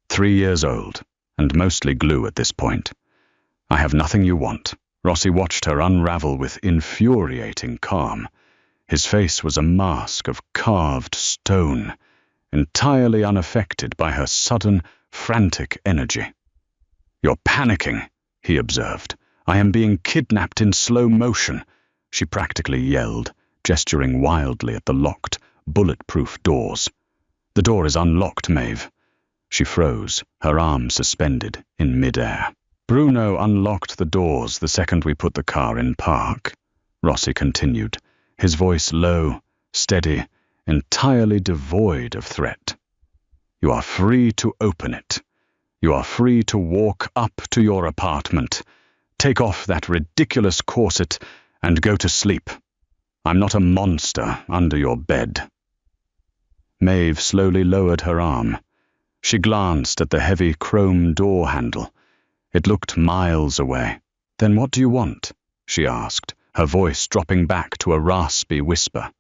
3 years old, and mostly glue at this point. "I have nothing you want." Rossi watched her unravel with infuriating calm. His face was a mask of carved stone, entirely unaffected by her sudden, frantic energy. "You're panicking," he observed. "I am being kidnapped in slow motion," she practically yelled, gesturing wildly at the locked, bulletproof doors. "The door is unlocked, Maeve." She froze, her arm suspended in midair. "Bruno unlocked the doors the second we put the car in park," Rossi continued, his voice low, steady, entirely devoid of threat. "You are free to open it. You are free to walk up to your apartment, take off that ridiculous corset, and go to sleep. I'm not a monster under your bed." Maeve slowly lowered her arm. She glanced at the heavy chrome door handle. It looked miles away. "Then what do you want?" she asked, her voice dropping back to a raspy whisper.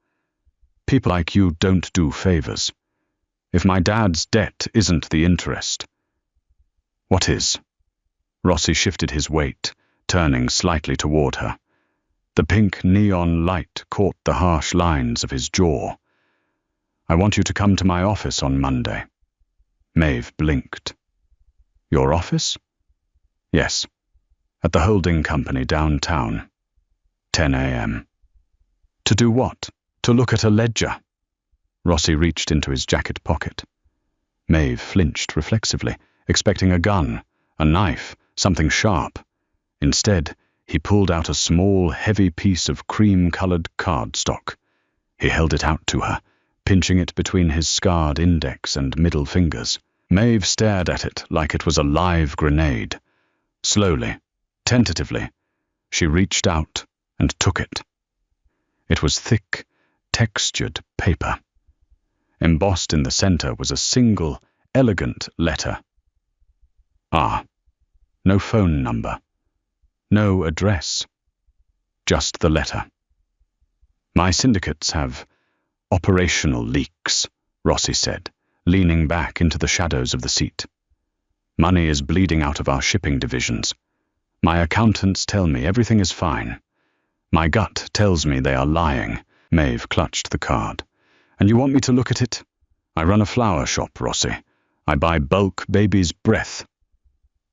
"People like you don't do favors. If my dad's debt isn't the interest, what is?" Rossi shifted his weight, turning slightly toward her. The pink neon light caught the harsh lines of his jaw. "I want you to come to my office on Monday." Maeve blinked. "Your office?" "Yes, at the holding company downtown. 10 a.m. "To do what?" "To look at a ledger." Rossi reached into his jacket pocket. Maeve flinched reflexively, expecting a gun, a knife, something sharp. Instead, he pulled out a small, heavy piece of cream-colored cardstock. He held it out to her, pinching it between his scarred index and middle fingers. Maeve stared at it like it was a live grenade. Slowly, tentatively, she reached out and took it. It was thick, textured paper. Embossed in the center was a single, elegant letter. "R." No phone number. No address. just the letter. My syndicates have operational leaks, Rossi said, leaning back into the shadows of the seat. Money is bleeding out of our shipping divisions. My accountants tell me everything is fine. My gut tells me they are lying. Maeve clutched the card. And you want me to look at it? I run a flower shop, Rossi. I buy bulk baby's breath.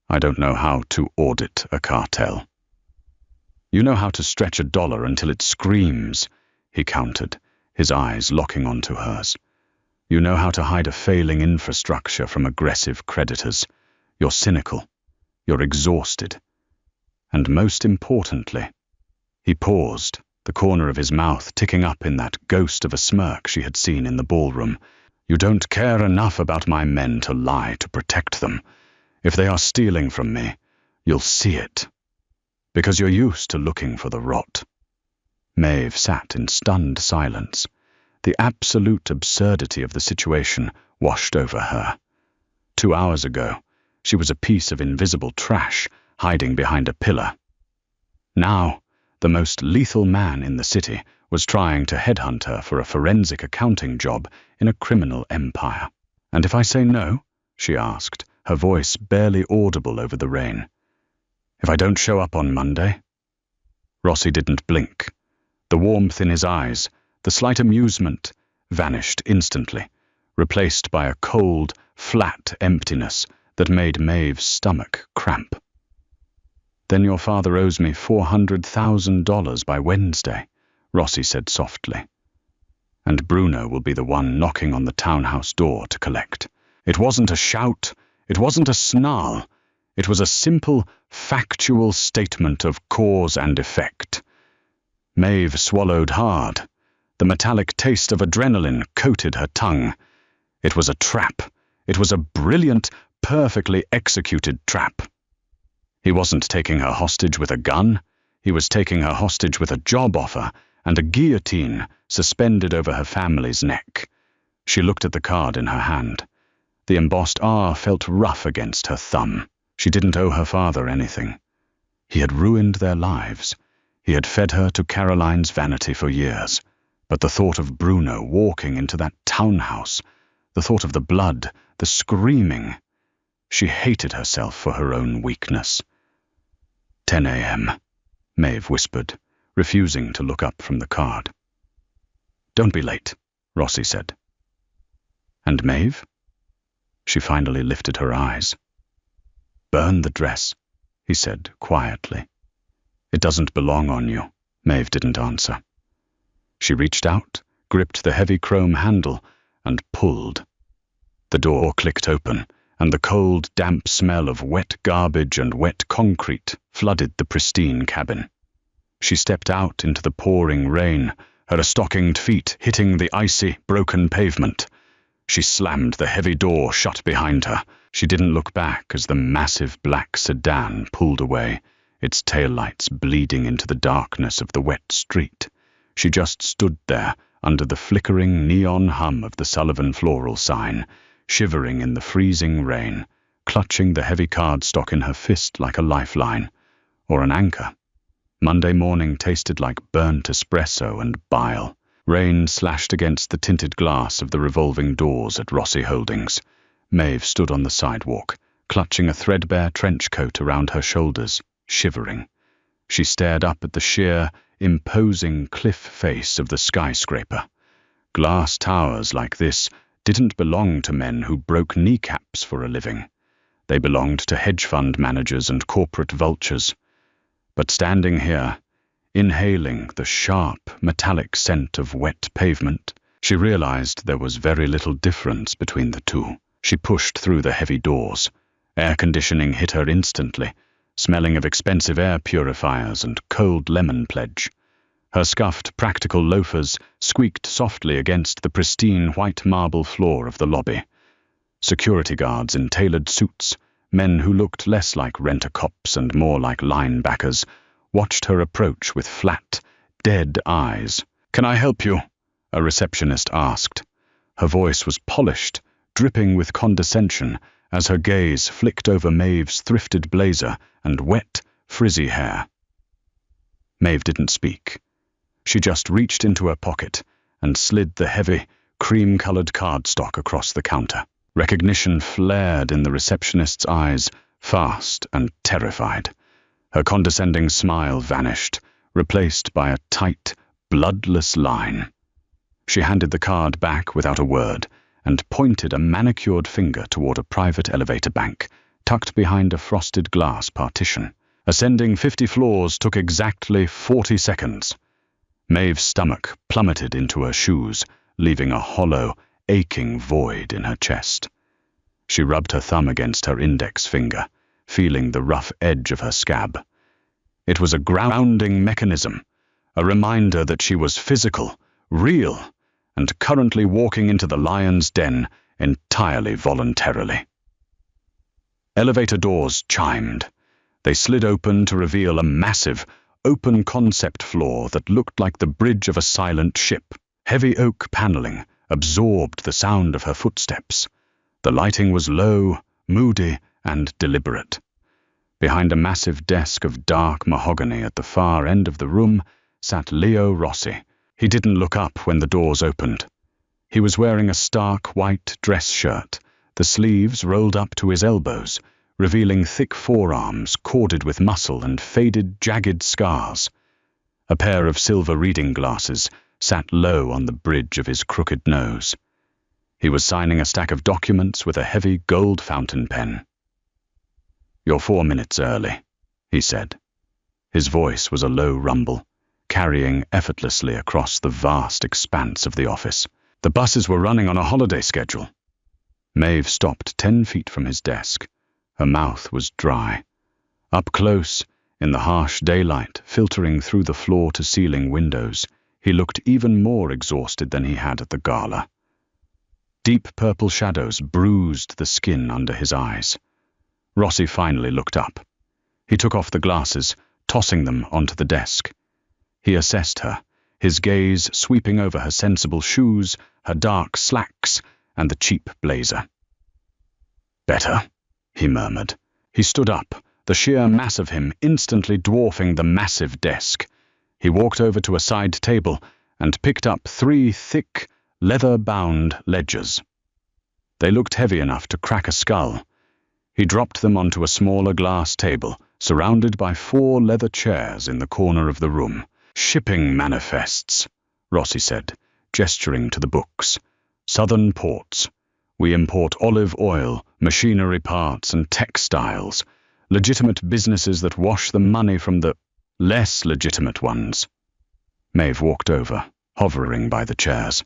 I don't know how to audit a cartel. You know how to stretch $1 until it screams, he countered, his eyes locking onto hers. You know how to hide a failing infrastructure from aggressive creditors. You're cynical. You're exhausted. And most importantly, he paused, the corner of his mouth ticking up in that ghost of a smirk she had seen in the ballroom. You don't care enough about my men to lie to protect them. If they are stealing from me, you'll see it. Because you're used to looking for the rot. Maeve sat in stunned silence. The absolute absurdity of the situation washed over her. 2 hours ago, she was a piece of invisible trash hiding behind a pillar. Now, the most lethal man in the city was trying to headhunt her for a forensic accounting job in a criminal empire. And if I say no, she asked, her voice barely audible over the rain. If I don't show up on Monday? Rossi didn't blink. The warmth in his eyes, the slight amusement, vanished instantly, replaced by a cold, flat emptiness that made Maeve's stomach cramp. Then your father owes me $400,000 by Wednesday, Rossi said softly. And Bruno will be the one knocking on the townhouse door to collect. It wasn't a shout, it wasn't a snarl. It was a simple, factual statement of cause and effect. Maeve swallowed hard. The metallic taste of adrenaline coated her tongue. It was a trap. It was a brilliant, perfectly executed trap. He wasn't taking her hostage with a gun. He was taking her hostage with a job offer and a guillotine suspended over her family's neck. She looked at the card in her hand. The embossed R felt rough against her thumb. She didn't owe her father anything. He had ruined their lives. He had fed her to Caroline's vanity for years. But the thought of Bruno walking into that townhouse, the thought of the blood, the screaming, she hated herself for her own weakness. 10 a.m., Maeve whispered, refusing to look up from the card. Don't be late, Rossi said. And Maeve? She finally lifted her eyes. Burn the dress, he said quietly. It doesn't belong on you. Maeve didn't answer. She reached out, gripped the heavy chrome handle, and pulled. The door clicked open, and the cold, damp smell of wet garbage and wet concrete flooded the pristine cabin. She stepped out into the pouring rain, her stockinged feet hitting the icy, broken pavement. She slammed the heavy door shut behind her. She didn't look back as the massive black sedan pulled away, its taillights bleeding into the darkness of the wet street. She just stood there under the flickering neon hum of the Sullivan floral sign, shivering in the freezing rain, clutching the heavy cardstock in her fist like a lifeline, or an anchor. Monday morning tasted like burnt espresso and bile. Rain slashed against the tinted glass of the revolving doors at Rossi Holdings. Maeve stood on the sidewalk, clutching a threadbare trench coat around her shoulders, shivering. She stared up at the sheer, imposing cliff face of the skyscraper. Glass towers like this didn't belong to men who broke kneecaps for a living. They belonged to hedge fund managers and corporate vultures. But standing here, inhaling the sharp, metallic scent of wet pavement, she realized there was very little difference between the two. She pushed through the heavy doors. Air conditioning hit her instantly, smelling of expensive air purifiers and cold lemon pledge. Her scuffed practical loafers squeaked softly against the pristine white marble floor of the lobby. Security guards in tailored suits, men who looked less like rent-a-cops and more like linebackers, watched her approach with flat, dead eyes. "Can I help you?" a receptionist asked. Her voice was polished, dripping with condescension, as her gaze flicked over Maeve's thrifted blazer and wet, frizzy hair. Maeve didn't speak. She just reached into her pocket and slid the heavy, cream-colored cardstock across the counter. Recognition flared in the receptionist's eyes, fast and terrified. Her condescending smile vanished, replaced by a tight, bloodless line. She handed the card back without a word and pointed a manicured finger toward a private elevator bank, tucked behind a frosted glass partition. Ascending 50 floors took exactly 40 seconds. Maeve's stomach plummeted into her shoes, leaving a hollow, aching void in her chest. She rubbed her thumb against her index finger, feeling the rough edge of her scab. It was a grounding mechanism, a reminder that she was physical, real, and currently walking into the lion's den entirely voluntarily. Elevator doors chimed. They slid open to reveal a massive, open-concept floor that looked like the bridge of a silent ship. Heavy oak paneling absorbed the sound of her footsteps. The lighting was low, moody, and deliberate. Behind a massive desk of dark mahogany at the far end of the room sat Leo Rossi. He didn't look up when the doors opened. He was wearing a stark white dress shirt, the sleeves rolled up to his elbows, revealing thick forearms corded with muscle and faded, jagged scars. A pair of silver reading glasses sat low on the bridge of his crooked nose. He was signing a stack of documents with a heavy gold fountain pen. "You're 4 minutes early," he said. His voice was a low rumble, carrying effortlessly across the vast expanse of the office. The buses were running on a holiday schedule. Maeve stopped 10 feet from his desk. Her mouth was dry. Up close, in the harsh daylight filtering through the floor-to-ceiling windows, he looked even more exhausted than he had at the gala. Deep purple shadows bruised the skin under his eyes. Rossi finally looked up. He took off the glasses, tossing them onto the desk. He assessed her, his gaze sweeping over her sensible shoes, her dark slacks, and the cheap blazer. "Better," he murmured. He stood up, the sheer mass of him instantly dwarfing the massive desk. He walked over to a side table and picked up 3 thick, leather-bound ledgers. They looked heavy enough to crack a skull. He dropped them onto a smaller glass table, surrounded by 4 leather chairs in the corner of the room. "Shipping manifests," Rossi said, gesturing to the books. "Southern ports. We import olive oil, machinery parts, and textiles. Legitimate businesses that wash the money from the less legitimate ones." Maeve walked over, hovering by the chairs.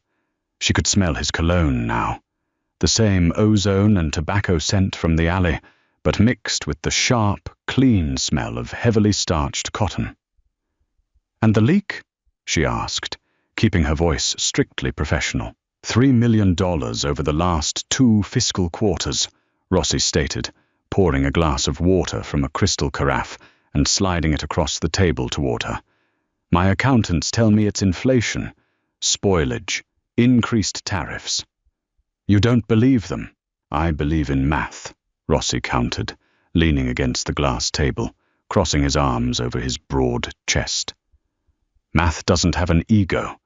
She could smell his cologne now. The same ozone and tobacco scent from the alley, but mixed with the sharp, clean smell of heavily starched cotton. "And the leak?" she asked, keeping her voice strictly professional. $3 million over the last 2 fiscal quarters, Rossi stated, pouring a glass of water from a crystal carafe and sliding it across the table toward her. "My accountants tell me it's inflation, spoilage, increased tariffs." "You don't believe them?" "I believe in math," Rossi countered, leaning against the glass table, crossing his arms over his broad chest. "Math doesn't have an ego.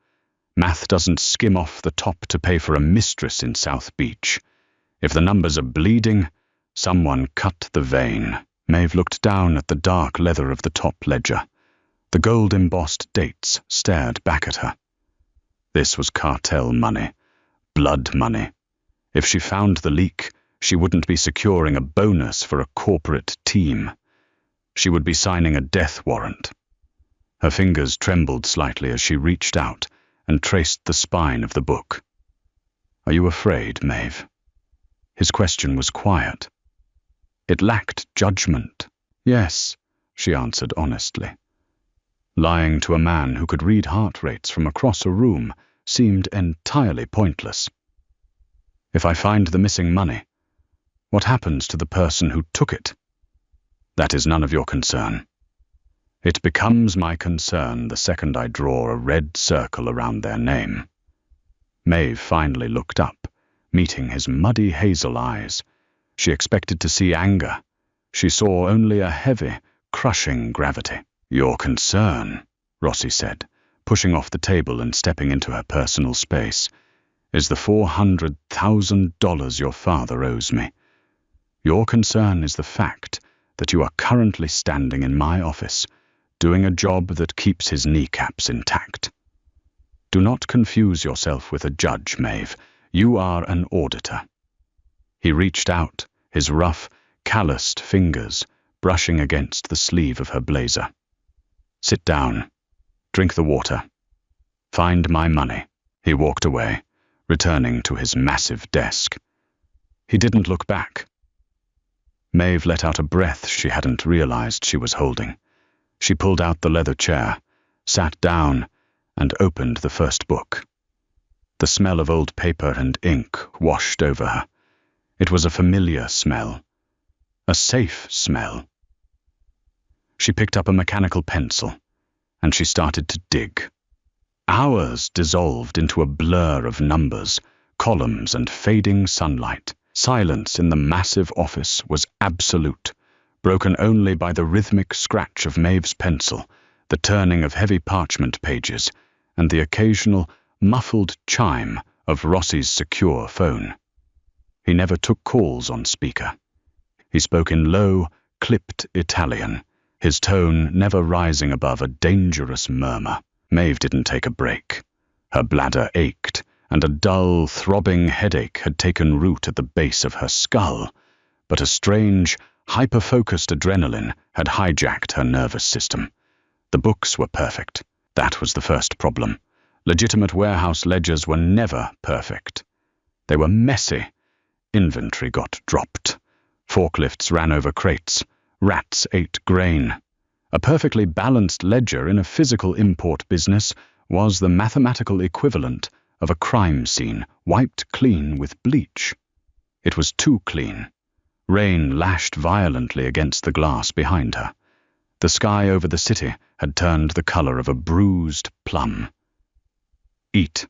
Math doesn't skim off the top to pay for a mistress in South Beach. If the numbers are bleeding, someone cut the vein." Maeve looked down at the dark leather of the top ledger. The gold-embossed dates stared back at her. This was cartel money, blood money. If she found the leak, she wouldn't be securing a bonus for a corporate team. She would be signing a death warrant. Her fingers trembled slightly as she reached out and traced the spine of the book. "Are you afraid, Maeve?" His question was quiet. It lacked judgment. "Yes," she answered honestly. Lying to a man who could read heart rates from across a room seemed entirely pointless. "If I find the missing money, what happens to the person who took it?" "That is none of your concern." "It becomes my concern the second I draw a red circle around their name." Maeve finally looked up, meeting his muddy hazel eyes. She expected to see anger. She saw only a heavy, crushing gravity. "Your concern," Rossi said, pushing off the table and stepping into her personal space, is the $400,000 your father owes me. Your concern is the fact that you are currently standing in my office, doing a job that keeps his kneecaps intact. Do not confuse yourself with a judge, Maeve. You are an auditor. He reached out, his rough, calloused fingers brushing against the sleeve of her blazer. Sit down. Drink the water. Find my money. He walked away, returning to his massive desk. He didn't look back. Maeve let out a breath she hadn't realized she was holding. She pulled out the leather chair, sat down, and opened the first book. The smell of old paper and ink washed over her. It was a familiar smell. A safe smell. She picked up a mechanical pencil, and she started to dig. Hours dissolved into a blur of numbers, columns, and fading sunlight. Silence in the massive office was absolute, broken only by the rhythmic scratch of Maeve's pencil, the turning of heavy parchment pages, and the occasional, muffled chime of Rossi's secure phone. He never took calls on speaker. He spoke in low, clipped Italian, his tone never rising above a dangerous murmur. Maeve didn't take a break. Her bladder ached, and a dull, throbbing headache had taken root at the base of her skull, but a strange, hyper-focused adrenaline had hijacked her nervous system. The books were perfect. That was the first problem. Legitimate warehouse ledgers were never perfect. They were messy. Inventory got dropped. Forklifts ran over crates. Rats ate grain. A perfectly balanced ledger in a physical import business was the mathematical equivalent of a crime scene wiped clean with bleach. It was too clean. Rain lashed violently against the glass behind her. The sky over the city had turned the color of a bruised plum. Eat.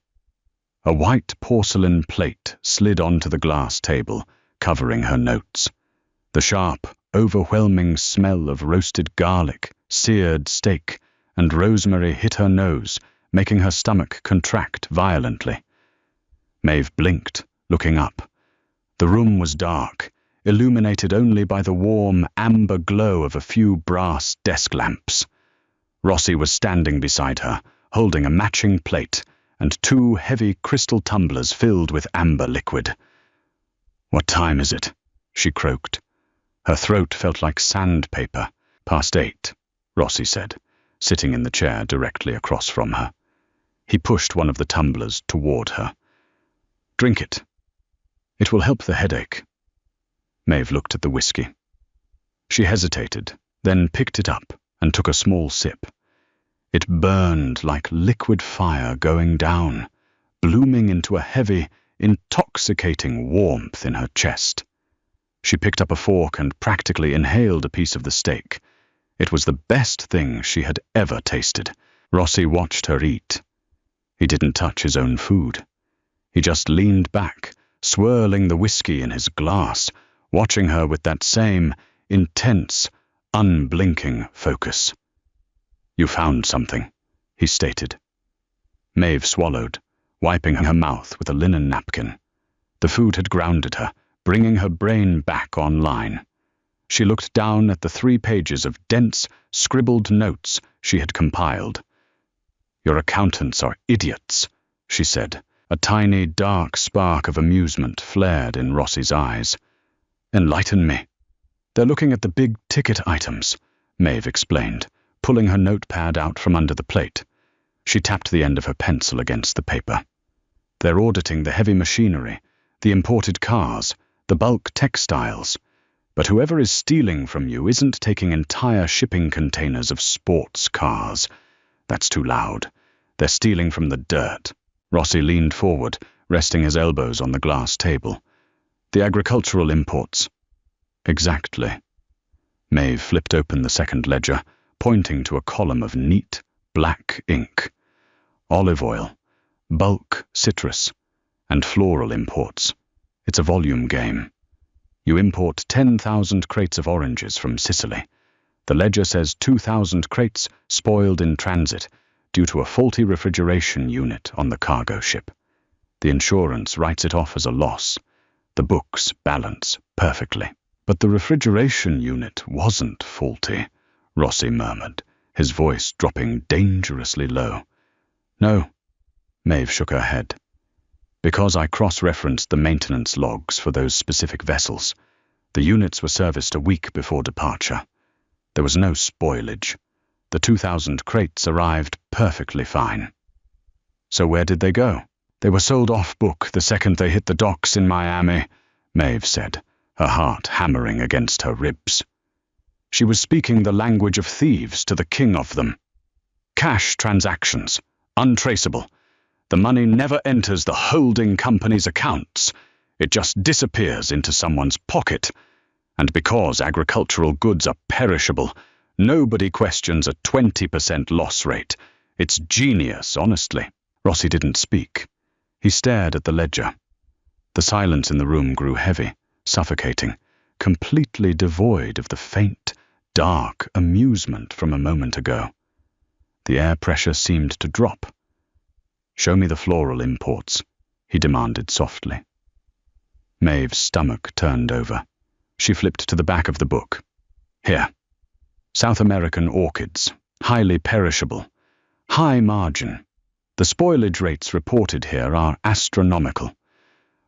A white porcelain plate slid onto the glass table, covering her notes. The sharp, overwhelming smell of roasted garlic, seared steak, and rosemary hit her nose, making her stomach contract violently. Maeve blinked, looking up. The room was dark, illuminated only by the warm, amber glow of a few brass desk lamps. Rossi was standing beside her, holding a matching plate and two heavy crystal tumblers filled with amber liquid. "What time is it?" she croaked. Her throat felt like sandpaper. "Past 8, Rossi said, sitting in the chair directly across from her. He pushed one of the tumblers toward her. "Drink it. It will help the headache." Maeve looked at the whiskey. She hesitated, then picked it up and took a small sip. It burned like liquid fire going down, blooming into a heavy, intoxicating warmth in her chest. She picked up a fork and practically inhaled a piece of the steak. It was the best thing she had ever tasted. Rossi watched her eat. He didn't touch his own food. He just leaned back, swirling the whiskey in his glass, watching her with that same intense, unblinking focus. "You found something," he stated. Maeve swallowed, wiping her mouth with a linen napkin. The food had grounded her, bringing her brain back online. She looked down at the 3 pages of dense, scribbled notes she had compiled. "Your accountants are idiots," she said. A tiny, dark spark of amusement flared in Rossi's eyes. "Enlighten me." "They're looking at the big-ticket items," Maeve explained, pulling her notepad out from under the plate. She tapped the end of her pencil against the paper. "They're auditing the heavy machinery, the imported cars, the bulk textiles. But whoever is stealing from you isn't taking entire shipping containers of sports cars. That's too loud. They're stealing from the dirt." Rossi leaned forward, resting his elbows on the glass table. "The agricultural imports." "Exactly." Maeve flipped open the second ledger, pointing to a column of neat, black ink. "Olive oil, bulk citrus, and floral imports. It's a volume game. You import 10,000 crates of oranges from Sicily. The ledger says 2,000 crates spoiled in transit due to a faulty refrigeration unit on the cargo ship. The insurance writes it off as a loss. The books balance perfectly. But the refrigeration unit wasn't faulty, Rossi murmured, his voice dropping dangerously low. No, Maeve shook her head. Because I cross-referenced the maintenance logs for those specific vessels. The units were serviced a week before departure. There was no spoilage. The 2,000 crates arrived perfectly fine. So where did they go? They were sold off-book the second they hit the docks in Miami, Maeve said, her heart hammering against her ribs. She was speaking the language of thieves to the king of them. Cash transactions, untraceable. The money never enters the holding company's accounts. It just disappears into someone's pocket. And because agricultural goods are perishable, nobody questions a 20% loss rate. It's genius, honestly. Rossi didn't speak. He stared at the ledger. The silence in the room grew heavy, suffocating, completely devoid of the faint, dark amusement from a moment ago. The air pressure seemed to drop. "Show me the floral imports," he demanded softly. Maeve's stomach turned over. She flipped to the back of the book. "Here. South American orchids, highly perishable, high margin. The spoilage rates reported here are astronomical.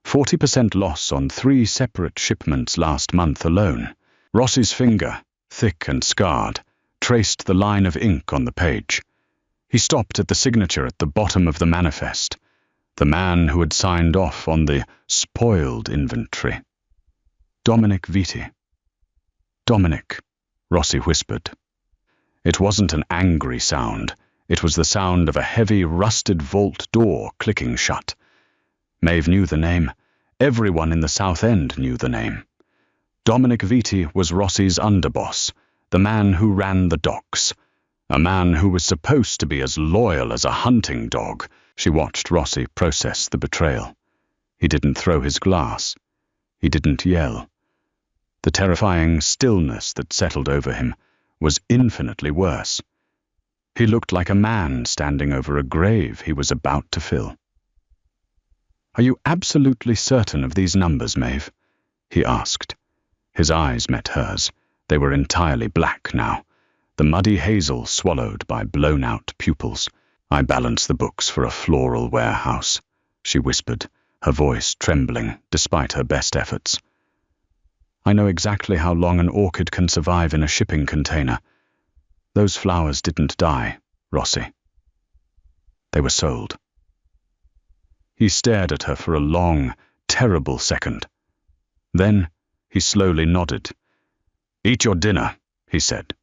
40% loss on 3 separate shipments last month alone." Rossi's finger, thick and scarred, traced the line of ink on the page. He stopped at the signature at the bottom of the manifest, the man who had signed off on the spoiled inventory. Dominic Vitti. "Dominic," Rossi whispered. It wasn't an angry sound. It was the sound of a heavy, rusted vault door clicking shut. Maeve knew the name. Everyone in the South End knew the name. Dominic Vitti was Rossi's underboss, the man who ran the docks. A man who was supposed to be as loyal as a hunting dog. She watched Rossi process the betrayal. He didn't throw his glass. He didn't yell. The terrifying stillness that settled over him was infinitely worse. He looked like a man standing over a grave he was about to fill. "Are you absolutely certain of these numbers, Maeve?" he asked. His eyes met hers. They were entirely black now, the muddy hazel swallowed by blown-out pupils. "I balance the books for a floral warehouse," she whispered, her voice trembling despite her best efforts. "I know exactly how long an orchid can survive in a shipping container. Those flowers didn't die, Rossi. They were sold." He stared at her for a long, terrible second. Then he slowly nodded. "Eat your dinner," he said.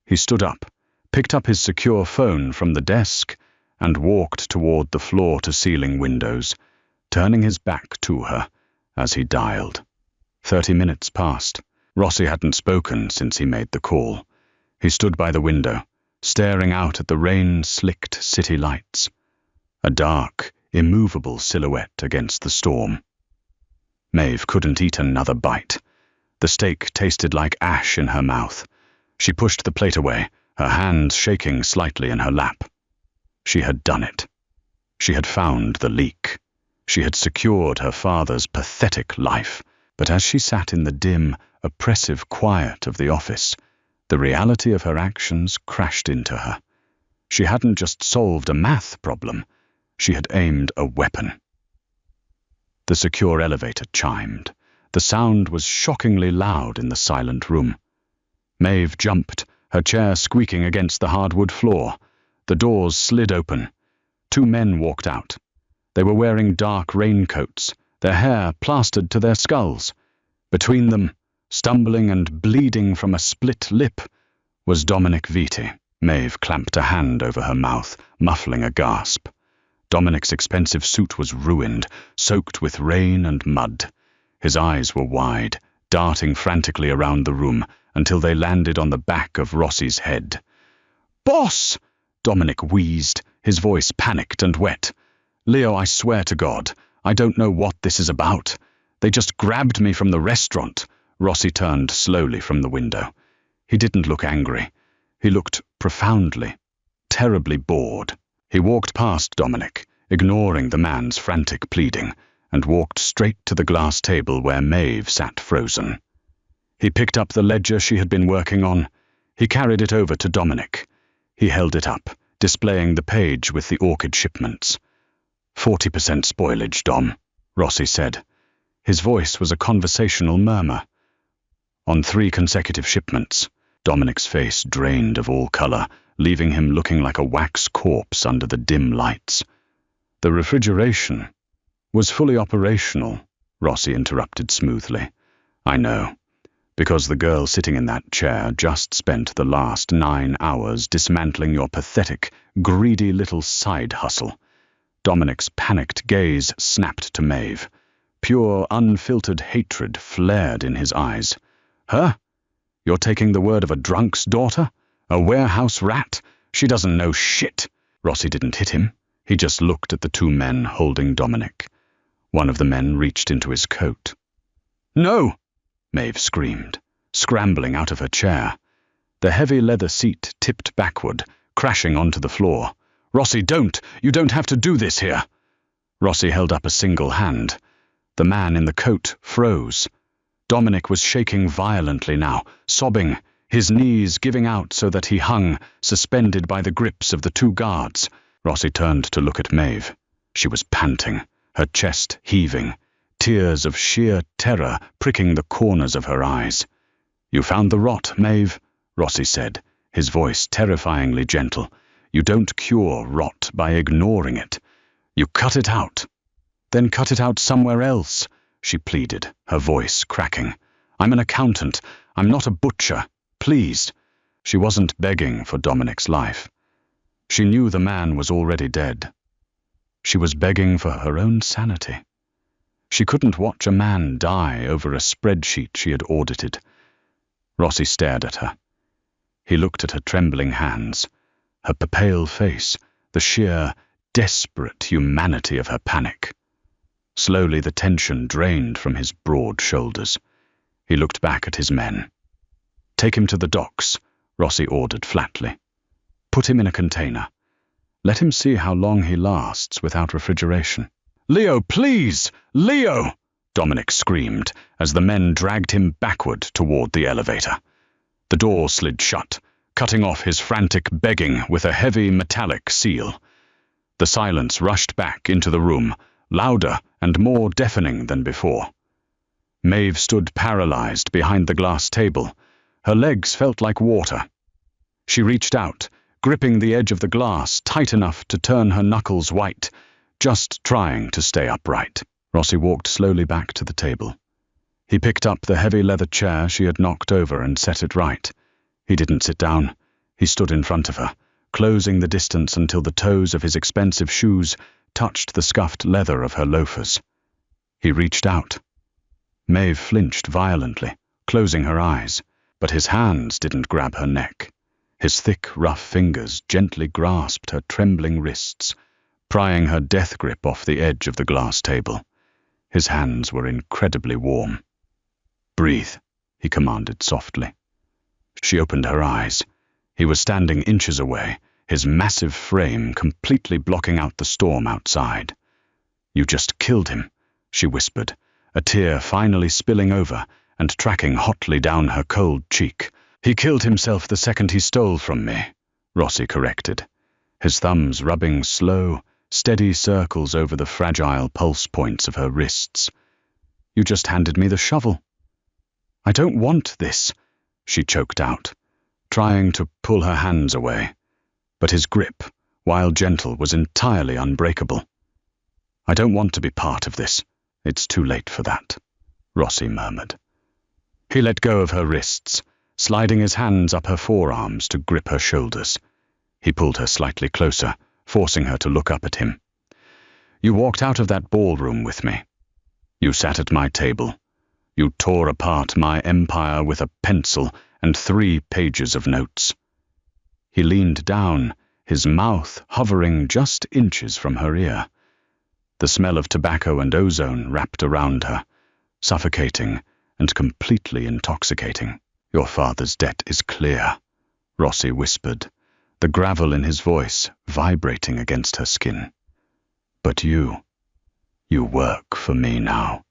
He stood up, picked up his secure phone from the desk, and walked toward the floor-to-ceiling windows, turning his back to her as he dialed. 30 minutes passed. Rossi hadn't spoken since he made the call. He stood by the window, staring out at the rain-slicked city lights. A dark, immovable silhouette against the storm. Maeve couldn't eat another bite. The steak tasted like ash in her mouth. She pushed the plate away, her hands shaking slightly in her lap. She had done it. She had found the leak. She had secured her father's pathetic life. But as she sat in the dim, oppressive quiet of the office, the reality of her actions crashed into her. She hadn't just solved a math problem. She had aimed a weapon. The secure elevator chimed. The sound was shockingly loud in the silent room. Maeve jumped, her chair squeaking against the hardwood floor. The doors slid open. 2 men walked out. They were wearing dark raincoats, their hair plastered to their skulls. Between them, stumbling and bleeding from a split lip, was Dominic Vitti. Maeve clamped a hand over her mouth, muffling a gasp. Dominic's expensive suit was ruined, soaked with rain and mud. His eyes were wide, darting frantically around the room until they landed on the back of Rossi's head. "Boss!" Dominic wheezed, his voice panicked and wet. "Leo, I swear to God, I don't know what this is about. They just grabbed me from the restaurant." Rossi turned slowly from the window. He didn't look angry. He looked profoundly, terribly bored. He walked past Dominic, ignoring the man's frantic pleading, and walked straight to the glass table where Maeve sat frozen. He picked up the ledger she had been working on. He carried it over to Dominic. He held it up, displaying the page with the orchid shipments. 40% spoilage, Dom, Rossi said. His voice was a conversational murmur. On 3 consecutive shipments, Dominic's face drained of all color, leaving him looking like a wax corpse under the dim lights. The refrigeration was fully operational, Rossi interrupted smoothly. I know, because the girl sitting in that chair just spent the last 9 hours dismantling your pathetic, greedy little side hustle. Dominic's panicked gaze snapped to Maeve. Pure, unfiltered hatred flared in his eyes. Her? You're taking the word of a drunk's daughter? A warehouse rat? She doesn't know shit. Rossi didn't hit him. He just looked at the 2 men holding Dominic. One of the men reached into his coat. No! Maeve screamed, scrambling out of her chair. The heavy leather seat tipped backward, crashing onto the floor. Rossi, don't! You don't have to do this here! Rossi held up a single hand. The man in the coat froze. Dominic was shaking violently now, sobbing, his knees giving out so that he hung, suspended by the grips of the 2 guards. Rossi turned to look at Maeve. She was panting, her chest heaving, tears of sheer terror pricking the corners of her eyes. You found the rot, Maeve, Rossi said, his voice terrifyingly gentle. You don't cure rot by ignoring it. You cut it out. Then cut it out somewhere else, she pleaded, her voice cracking. I'm an accountant. I'm not a butcher. Please. She wasn't begging for Dominic's life. She knew the man was already dead. She was begging for her own sanity. She couldn't watch a man die over a spreadsheet she had audited. Rossi stared at her. He looked at her trembling hands, her pale face, the sheer, desperate humanity of her panic. Slowly the tension drained from his broad shoulders. He looked back at his men. Take him to the docks, Rossi ordered flatly. Put him in a container. Let him see how long he lasts without refrigeration. Leo, please! Leo! Dominic screamed as the men dragged him backward toward the elevator. The door slid shut, cutting off his frantic begging with a heavy metallic seal. The silence rushed back into the room, louder and more deafening than before. Maeve stood paralyzed behind the glass table. Her legs felt like water. She reached out, gripping the edge of the glass tight enough to turn her knuckles white, just trying to stay upright. Rossi walked slowly back to the table. He picked up the heavy leather chair she had knocked over and set it right. He didn't sit down. He stood in front of her, closing the distance until the toes of his expensive shoes touched the scuffed leather of her loafers. He reached out. Maeve flinched violently, closing her eyes, but his hands didn't grab her neck. His thick, rough fingers gently grasped her trembling wrists, prying her death grip off the edge of the glass table. His hands were incredibly warm. Breathe, he commanded softly. She opened her eyes. He was standing inches away, his massive frame completely blocking out the storm outside. You just killed him, she whispered, a tear finally spilling over and tracking hotly down her cold cheek. He killed himself the second he stole from me, Rossi corrected, his thumbs rubbing slow, steady circles over the fragile pulse points of her wrists. You just handed me the shovel. I don't want this, she choked out, trying to pull her hands away. But his grip, while gentle, was entirely unbreakable. I don't want to be part of this. It's too late for that, Rossi murmured. He let go of her wrists, sliding his hands up her forearms to grip her shoulders. He pulled her slightly closer, forcing her to look up at him. You walked out of that ballroom with me. You sat at my table. You tore apart my empire with a pencil and 3 pages of notes. He leaned down, his mouth hovering just inches from her ear. The smell of tobacco and ozone wrapped around her, suffocating and completely intoxicating. Your father's debt is clear, Rossi whispered, the gravel in his voice vibrating against her skin. But you work for me now.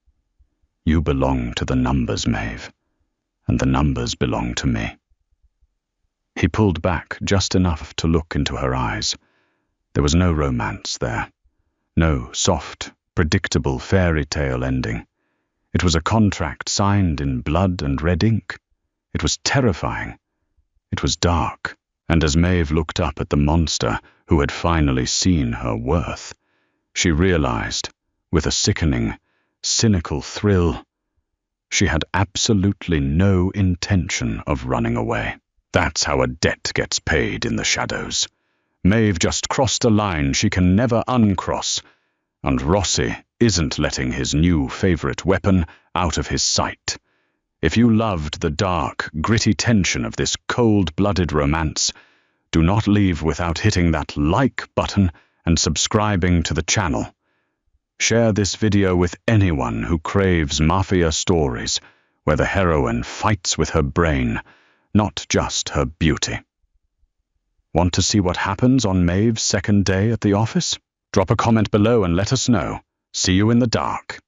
You belong to the numbers, Maeve, and the numbers belong to me. He pulled back just enough to look into her eyes. There was no romance there. No soft, predictable fairy tale ending. It was a contract signed in blood and red ink. It was terrifying. It was dark, and as Maeve looked up at the monster who had finally seen her worth, she realized, with a sickening, cynical thrill, she had absolutely no intention of running away. That's how a debt gets paid in the shadows. Maeve just crossed a line she can never uncross, and Rossi isn't letting his new favorite weapon out of his sight. If you loved the dark, gritty tension of this cold-blooded romance, do not leave without hitting that like button and subscribing to the channel. Share this video with anyone who craves Mafia stories where the heroine fights with her brain, not just her beauty. Want to see what happens on Maeve's second day at the office? Drop a comment below and let us know. See you in the dark.